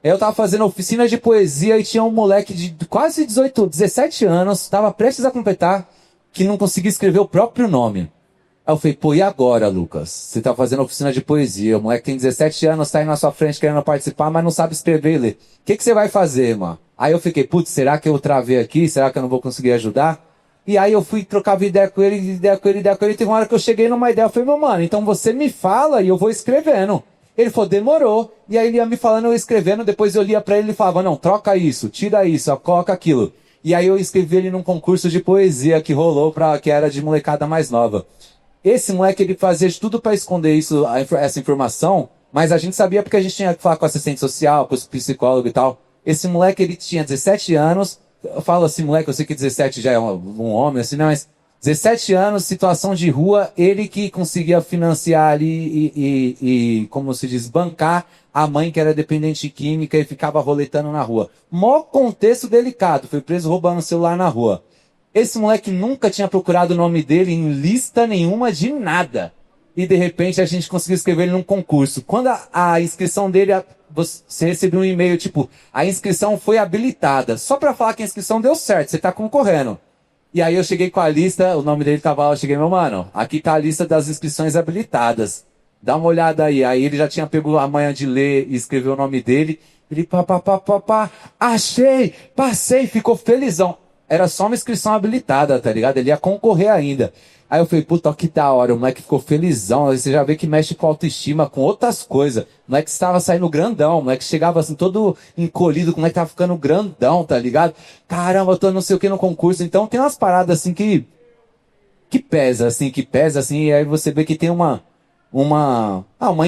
Eu tava fazendo oficina de poesia e tinha um moleque de quase 17 anos, tava prestes a completar, que não conseguia escrever o próprio nome. Aí eu falei, pô, e agora, Lucas? Você tá fazendo oficina de poesia, o moleque tem 17 anos, tá aí na sua frente querendo participar, mas não sabe escrever e ler. O que você vai fazer, mano? Aí eu fiquei, putz, será que eu travei aqui? Será que eu não vou conseguir ajudar? E aí eu fui trocar ideia com ele, teve uma hora que eu cheguei numa ideia, eu falei, meu mano, então você me fala e eu vou escrevendo. Ele falou, demorou. E aí ele ia me falando, eu escrevendo, depois eu lia pra ele e falava, não, troca isso, tira isso, coloca aquilo. E aí eu escrevi ele num concurso de poesia que rolou, que era de molecada mais nova. Esse moleque, ele fazia de tudo pra esconder essa informação, mas a gente sabia porque a gente tinha que falar com o assistente social, com o psicólogo e tal. Esse moleque, ele tinha 17 anos, eu falo assim, moleque, eu sei que 17 já é um homem, assim, não, mas 17 anos, situação de rua, ele que conseguia financiar ali e como se diz, bancar a mãe que era dependente de química e ficava roletando na rua. Mó contexto delicado, foi preso roubando o celular na rua. Esse moleque nunca tinha procurado o nome dele em lista nenhuma de nada. E de repente a gente conseguiu escrever ele num concurso. Quando a inscrição dele, você recebeu um e-mail tipo, a inscrição foi habilitada. Só pra falar que a inscrição deu certo, você tá concorrendo. E aí eu cheguei com a lista, o nome dele tava lá, eu cheguei, meu mano, aqui tá a lista das inscrições habilitadas. Dá uma olhada aí. Aí ele já tinha pego a manhã de ler e escreveu o nome dele. Ele, achei, passei, ficou felizão. era só uma inscrição habilitada, tá ligado? Ele ia concorrer ainda. Aí eu falei, puta, que da hora, o moleque ficou felizão. Aí você já vê que mexe com autoestima, com outras coisas. O moleque estava saindo grandão, o moleque chegava assim, todo encolhido, o moleque tava ficando grandão, tá ligado? Caramba, eu tô não sei o que no concurso. Então tem umas paradas assim que pesa, assim, e aí você vê que tem uma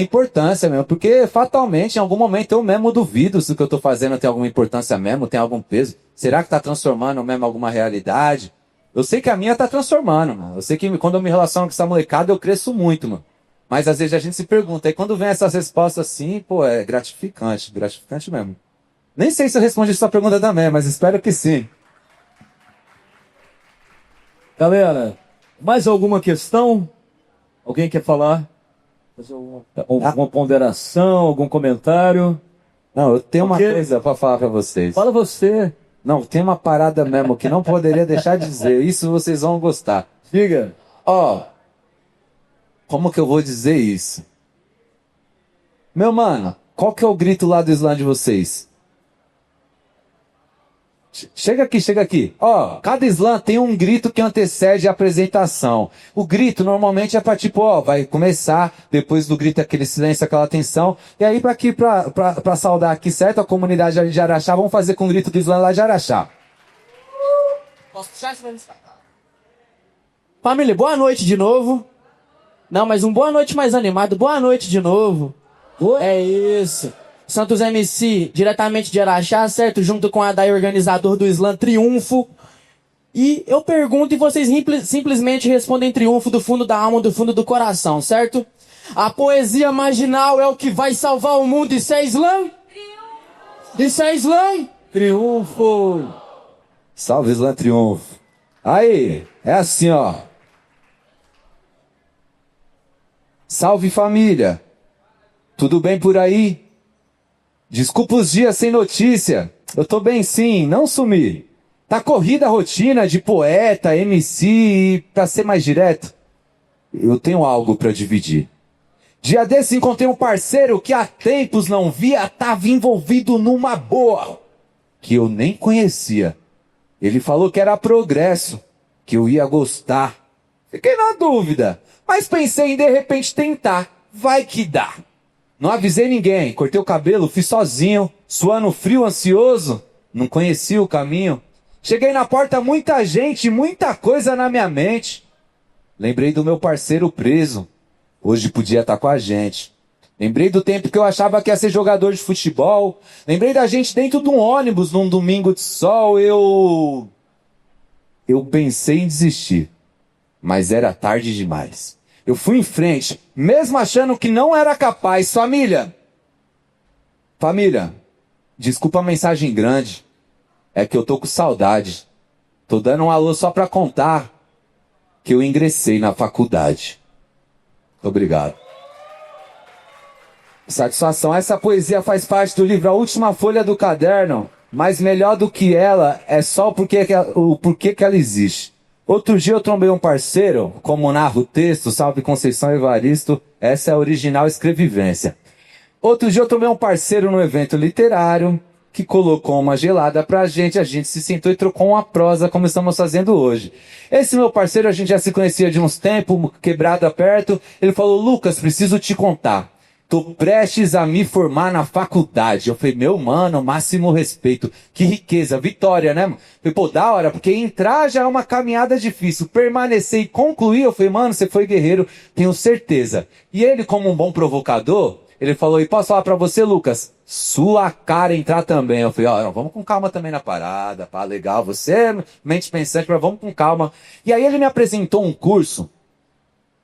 importância mesmo, porque fatalmente, em algum momento, eu mesmo duvido se o que eu tô fazendo tem alguma importância mesmo, tem algum peso. Será que tá transformando mesmo alguma realidade? Eu sei que a minha tá transformando, mano. Eu sei que quando eu me relaciono com essa molecada, eu cresço muito, mano. Mas às vezes a gente se pergunta, e quando vem essas respostas assim, pô, é gratificante mesmo. Nem sei se eu respondi sua pergunta também, mas espero que sim. Galera, mais alguma questão? Alguém quer falar? Fazer alguma ponderação, algum comentário? Não, eu tenho uma Porque- coisa pra falar pra vocês. Fala você. Não, tem uma parada mesmo que não poderia deixar de dizer. Isso vocês vão gostar. Diga. Ó, como que eu vou dizer isso? Meu mano, qual que é o grito lá do slam de vocês? Chega aqui. Ó, cada slam tem um grito que antecede a apresentação. O grito normalmente é pra tipo, ó, vai começar, depois do grito aquele silêncio, aquela tensão. E aí pra saudar aqui, certo? A comunidade de Araxá, vamos fazer com o grito do slam lá de Araxá. Posso puxar esse Família, boa noite de novo. Não, mas um boa noite mais animado. Boa noite de novo. É isso. Santos MC, diretamente de Araxá, certo? Junto com a Dai, organizador do Slam Triunfo. E eu pergunto e vocês simplesmente respondem triunfo do fundo da alma, do fundo do coração, certo? A poesia marginal é o que vai salvar o mundo. Isso é Slam? Isso é Slam? Triunfo. Salve Slam Triunfo. Aí, é assim, ó. Salve família. Tudo bem por aí? Desculpa os dias sem notícia. Eu tô bem sim, não sumi. Tá corrida a rotina de poeta, MC e, pra ser mais direto, eu tenho algo pra dividir. Dia desse encontrei um parceiro que há tempos não via, tava envolvido numa boa, que eu nem conhecia. Ele falou que era progresso, que eu ia gostar. Fiquei na dúvida, mas pensei em de repente tentar. Vai que dá. Não avisei ninguém, cortei o cabelo, fui sozinho, suando frio, ansioso, não conhecia o caminho. Cheguei na porta, muita gente, muita coisa na minha mente. Lembrei do meu parceiro preso, hoje podia estar com a gente. Lembrei do tempo que eu achava que ia ser jogador de futebol. Lembrei da gente dentro de um ônibus num domingo de sol. Eu pensei em desistir, mas era tarde demais. Eu fui em frente, mesmo achando que não era capaz. Família, desculpa a mensagem grande. É que eu tô com saudade. Tô dando um alô só pra contar que eu ingressei na faculdade. Obrigado. Satisfação. Essa poesia faz parte do livro A Última Folha do Caderno, mas melhor do que ela é só o porquê que ela existe. Outro dia eu trombei um parceiro, como narra o texto, salve Conceição Evaristo, essa é a original escrevivência. Outro dia eu trombei um parceiro no evento literário, que colocou uma gelada pra gente, a gente se sentou e trocou uma prosa, como estamos fazendo hoje. Esse meu parceiro, a gente já se conhecia de uns tempos, quebrada perto, ele falou, Lucas, preciso te contar. Tô prestes a me formar na faculdade. Eu falei, meu mano, máximo respeito. Que riqueza, vitória, né? Falei, pô, da hora, porque entrar já é uma caminhada difícil. Permanecer e concluir, eu falei, mano, você foi guerreiro, tenho certeza. E ele, como um bom provocador, ele falou, e posso falar pra você, Lucas? Sua cara entrar também. Eu falei, ó, vamos com calma também na parada, pá, legal. Você é mente pensante, mas vamos com calma. E aí ele me apresentou um curso.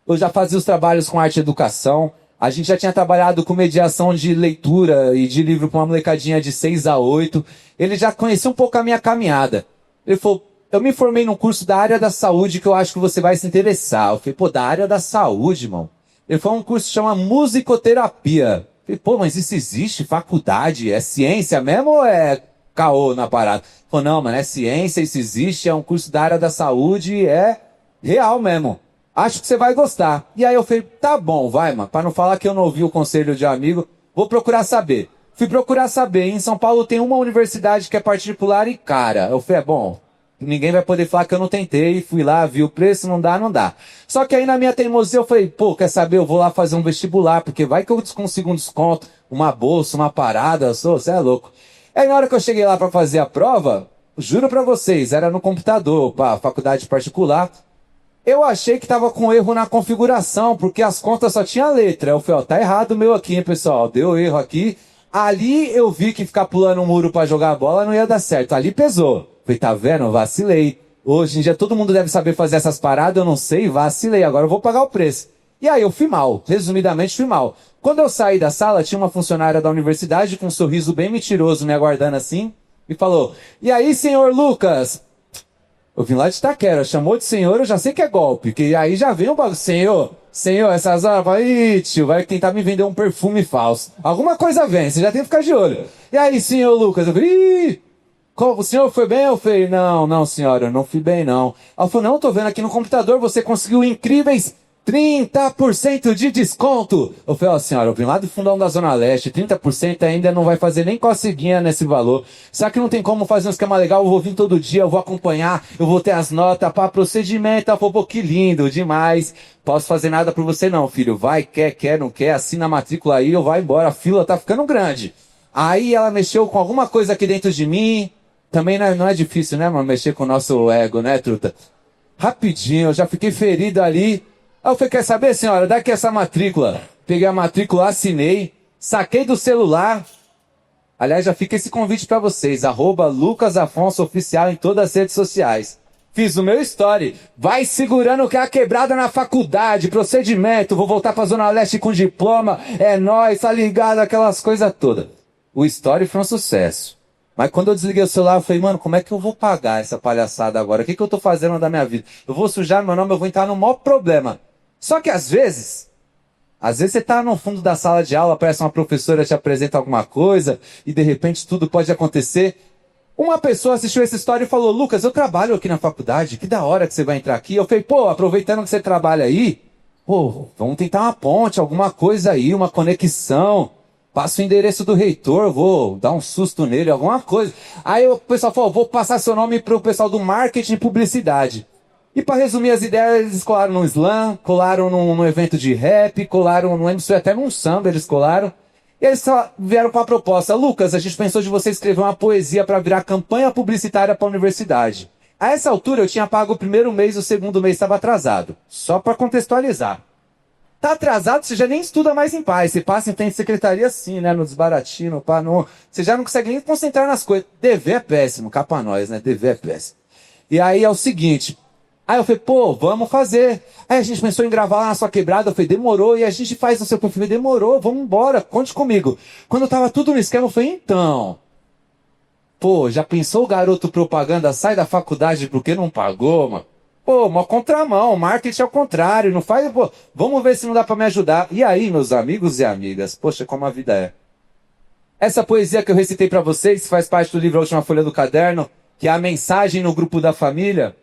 Eu já fazia os trabalhos com arte e educação. A gente já tinha trabalhado com mediação de leitura e de livro com uma molecadinha de 6 a 8. Ele já conhecia um pouco a minha caminhada. Ele falou, eu me formei num curso da área da saúde que eu acho que você vai se interessar. Eu falei, pô, da área da saúde, irmão. Ele falou um curso que chama musicoterapia. Eu falei, pô, mas isso existe? Faculdade? É ciência mesmo ou é caô na parada? Ele falou, não, mano, é ciência, isso existe, é um curso da área da saúde, é real mesmo. Acho que você vai gostar. E aí eu falei, tá bom, vai, mano. Pra não falar que eu não ouvi o conselho de amigo, vou procurar saber. Fui procurar saber. Em São Paulo tem uma universidade que é particular e cara. Eu falei, é bom, ninguém vai poder falar que eu não tentei, fui lá, vi o preço, não dá, não dá. Só que aí na minha teimosia eu falei, pô, quer saber, eu vou lá fazer um vestibular, porque vai que eu consigo um desconto, uma bolsa, uma parada, você é louco. Aí na hora que eu cheguei lá pra fazer a prova, juro pra vocês, era no computador, pá, faculdade particular, eu achei que tava com erro na configuração, porque as contas só tinha letra. Eu falei, ó, tá errado o meu aqui, hein, pessoal, deu erro aqui. Ali eu vi que ficar pulando um muro pra jogar a bola não ia dar certo. Ali pesou. Falei, tá vendo? Vacilei. Hoje em dia todo mundo deve saber fazer essas paradas, eu não sei, vacilei. Agora eu vou pagar o preço. E aí eu fui mal. Resumidamente, fui mal. Quando eu saí da sala, tinha uma funcionária da universidade com um sorriso bem mentiroso me aguardando assim e falou, e aí, senhor Lucas? Eu vim lá de Itaquera, chamou de senhor, eu já sei que é golpe, que aí já vem um bagulho, senhor, essas horas, vai, tio, vai tentar me vender um perfume falso. Alguma coisa vem, você já tem que ficar de olho. E aí, senhor Lucas? Eu falei, ih, o senhor foi bem? Eu falei, não, senhora, eu não fui bem, não. Ela falou, não, tô vendo aqui no computador, você conseguiu incríveis 30% de desconto. Eu falei, ó, senhora, eu vim lá do fundão da Zona Leste, 30% ainda não vai fazer nem coceguinha nesse valor. Será que não tem como fazer um esquema legal? Eu vou vir todo dia, eu vou acompanhar, eu vou ter as notas para procedimento. Pô, que lindo, demais. Posso fazer nada por você não, filho. Vai, quer, não quer, assina a matrícula aí, eu vou embora, a fila tá ficando grande. Aí ela mexeu com alguma coisa aqui dentro de mim. Também não é difícil, né, mano, mexer com o nosso ego, né, truta? Rapidinho, eu já fiquei ferido ali. Aí eu falei, quer saber, senhora, dá aqui essa matrícula. Peguei a matrícula, assinei, saquei do celular. Aliás, já fica esse convite pra vocês, @LucasAfonsoOficial em todas as redes sociais. Fiz o meu story, vai segurando que é a quebrada na faculdade, procedimento, vou voltar pra Zona Leste com diploma, é nóis, tá ligado, aquelas coisas todas. O story foi um sucesso. Mas quando eu desliguei o celular, eu falei, mano, como é que eu vou pagar essa palhaçada agora? O que eu tô fazendo da minha vida? Eu vou sujar meu nome, eu vou entrar no maior problema. Só que às vezes você tá no fundo da sala de aula, aparece uma professora, te apresenta alguma coisa, e de repente tudo pode acontecer. Uma pessoa assistiu essa história e falou, Lucas, eu trabalho aqui na faculdade, que da hora que você vai entrar aqui. Eu falei, pô, aproveitando que você trabalha aí, pô, vamos tentar uma ponte, alguma coisa aí, uma conexão. Passa o endereço do reitor, vou dar um susto nele, alguma coisa. Aí o pessoal falou, vou passar seu nome pro pessoal do marketing e publicidade. E para resumir as ideias, eles colaram no slam, colaram num evento de rap, colaram, não lembro se foi até num samba, eles colaram. E eles só vieram com a proposta, Lucas, a gente pensou de você escrever uma poesia para virar campanha publicitária para a universidade. A essa altura eu tinha pago o primeiro mês, o segundo mês estava atrasado. Só para contextualizar. Tá atrasado, você já nem estuda mais em paz. Você passa em tempo de secretaria assim, né? No desbaratino, pá, no... Você já não consegue nem concentrar nas coisas. Dever é péssimo, cá pra nós, né? Dever é péssimo. E aí é o seguinte. Aí eu falei, pô, vamos fazer. Aí a gente pensou em gravar lá na sua quebrada. Eu falei, demorou. E a gente faz no seu perfil. Demorou, vamos embora, conte comigo. Quando eu tava tudo no esquema, eu falei, então... Pô, já pensou o garoto propaganda sai da faculdade porque não pagou, mano? Pô, uma contramão, marketing ao contrário, não faz, pô, vamos ver se não dá pra me ajudar. E aí, meus amigos e amigas, poxa, como a vida é. Essa poesia que eu recitei pra vocês faz parte do livro A Última Folha do Caderno, que é a mensagem no grupo da família.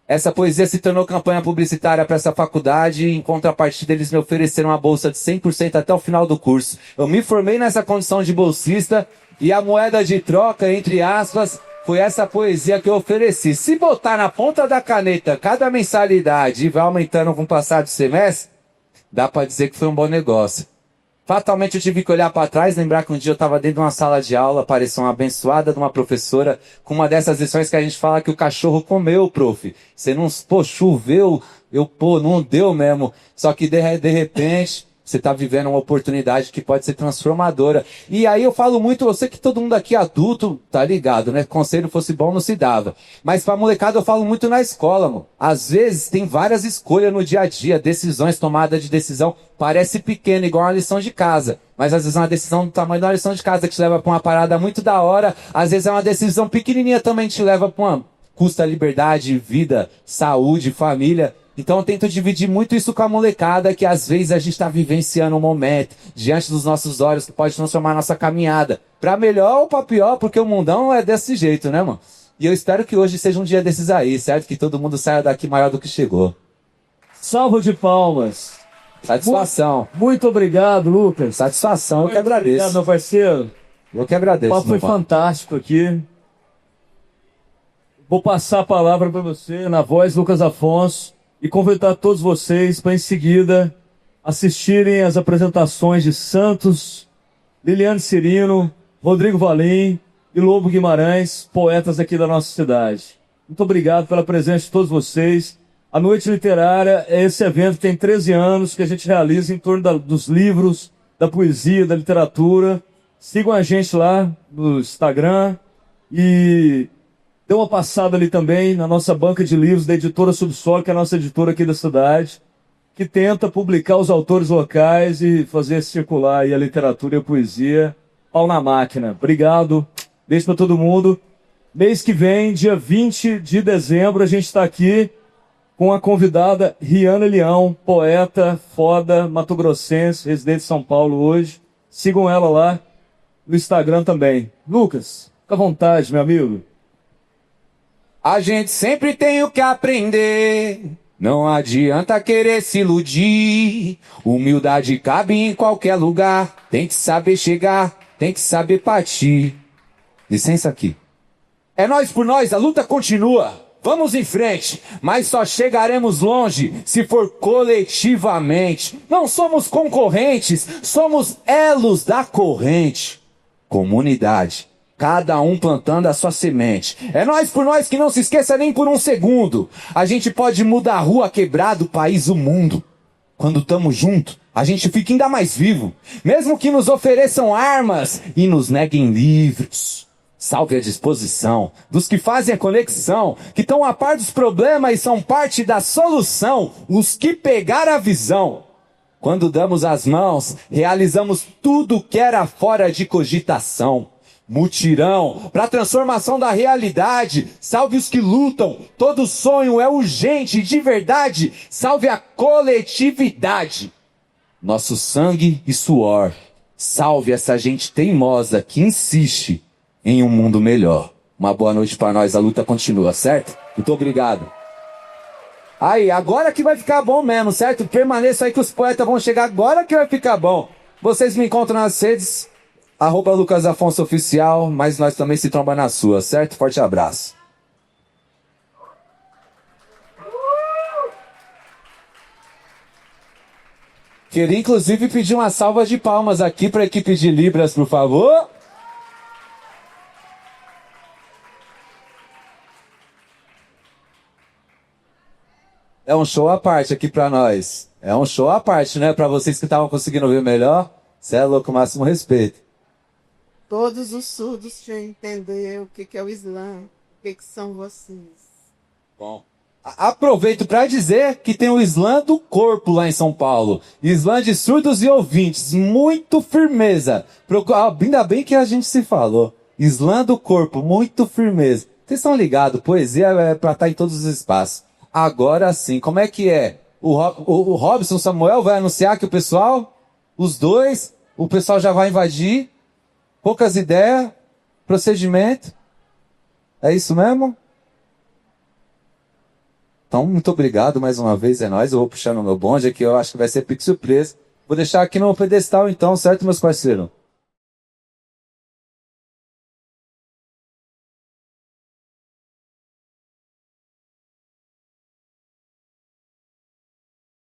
Essa poesia se tornou campanha publicitária para essa faculdade e em contrapartida eles me ofereceram uma bolsa de 100% até o final do curso. Eu me formei nessa condição de bolsista e a moeda de troca, entre aspas, foi essa poesia que eu ofereci. Se botar na ponta da caneta cada mensalidade e vai aumentando com o passar do semestre, dá pra dizer que foi um bom negócio. Fatalmente eu tive que olhar pra trás, lembrar que um dia eu tava dentro de uma sala de aula, apareceu uma abençoada de uma professora com uma dessas lições que a gente fala que o cachorro comeu, prof. Você não, pô, choveu, não deu mesmo. Só que de repente... Você está vivendo uma oportunidade que pode ser transformadora. E aí eu falo muito, eu sei que todo mundo aqui é adulto, tá ligado, né? Conselho fosse bom, não se dava. Mas pra molecada eu falo muito na escola, mano. Às vezes tem várias escolhas no dia a dia, decisões, tomada de decisão. Parece pequena, igual uma lição de casa. Mas às vezes é uma decisão do tamanho de uma lição de casa que te leva pra uma parada muito da hora. Às vezes é uma decisão pequenininha também que te leva pra uma custa liberdade, vida, saúde, família. Então eu tento dividir muito isso com a molecada, que às vezes a gente está vivenciando um momento diante dos nossos olhos que pode transformar a nossa caminhada pra melhor ou pra pior, porque o mundão é desse jeito, né, mano? E eu espero que hoje seja um dia desses aí, certo? Que todo mundo saia daqui maior do que chegou. Salvo de palmas. Satisfação. Muito obrigado, Lucas. Satisfação, eu que agradeço. Obrigado, meu parceiro. Eu que agradeço. O papo foi fantástico aqui. Vou passar a palavra para você, na voz Lucas Afonso, e convidar todos vocês para, em seguida, assistirem às apresentações de Santos, Liliane Cirino, Rodrigo Valim e Lobo Guimarães, poetas aqui da nossa cidade. Muito obrigado pela presença de todos vocês. A Noite Literária é esse evento que tem 13 anos, que a gente realiza em torno dos livros, da poesia, da literatura. Sigam a gente lá no Instagram e dê uma passada ali também na nossa banca de livros da editora Subsolo, que é a nossa editora aqui da cidade, que tenta publicar os autores locais e fazer circular aí a literatura e a poesia. Pau na máquina. Obrigado. Beijo para todo mundo. Mês que vem, dia 20 de dezembro, a gente está aqui com a convidada Riana Leão, poeta, foda, matogrossense, residente de São Paulo hoje. Sigam ela lá no Instagram também. Lucas, fica à vontade, meu amigo. A gente sempre tem o que aprender. Não adianta querer se iludir. Humildade cabe em qualquer lugar. Tem que saber chegar, tem que saber partir. Licença aqui. É nós por nós, a luta continua. Vamos em frente, mas só chegaremos longe se for coletivamente. Não somos concorrentes, somos elos da corrente. Comunidade, cada um plantando a sua semente. É nós por nós, que não se esqueça nem por um segundo. A gente pode mudar a rua, quebrar o país, o mundo. Quando tamo junto, a gente fica ainda mais vivo. Mesmo que nos ofereçam armas e nos neguem livros. Salve a disposição dos que fazem a conexão, que estão a par dos problemas e são parte da solução, os que pegaram a visão. Quando damos as mãos, realizamos tudo que era fora de cogitação. Mutirão para a transformação da realidade, salve os que lutam, todo sonho é urgente de verdade, salve a coletividade. Nosso sangue e suor, salve essa gente teimosa que insiste em um mundo melhor. Uma boa noite para nós, a luta continua, certo? Muito obrigado. Aí, agora que vai ficar bom mesmo, certo? Permaneça aí que os poetas vão chegar agora que vai ficar bom. Vocês me encontram nas redes, @Lucas Afonso Oficial, mas nós também se tromba na sua, certo? Forte abraço. Queria inclusive pedir uma salva de palmas aqui para a equipe de Libras, por favor. É um show à parte aqui pra nós. É um show à parte, né? Pra vocês que estavam conseguindo ver melhor, cê é louco, máximo respeito. Todos os surdos já entenderam o que é o Islã, o que são vocês. Bom. Aproveito para dizer que tem o Islã do corpo lá em São Paulo. Islã de surdos e ouvintes. Muito firmeza. Ainda bem que a gente se falou. Islã do corpo, muito firmeza. Vocês estão ligados, poesia é pra estar em todos os espaços. Agora sim, como é que é? O Robson Samuel vai anunciar que o pessoal, os dois, o pessoal já vai invadir. Poucas ideias, procedimento. É isso mesmo? Então, muito obrigado mais uma vez, é nóis. Eu vou puxar no meu bonde aqui, eu acho que vai ser pique surpresa. Vou deixar aqui no pedestal então, certo, meus parceiros?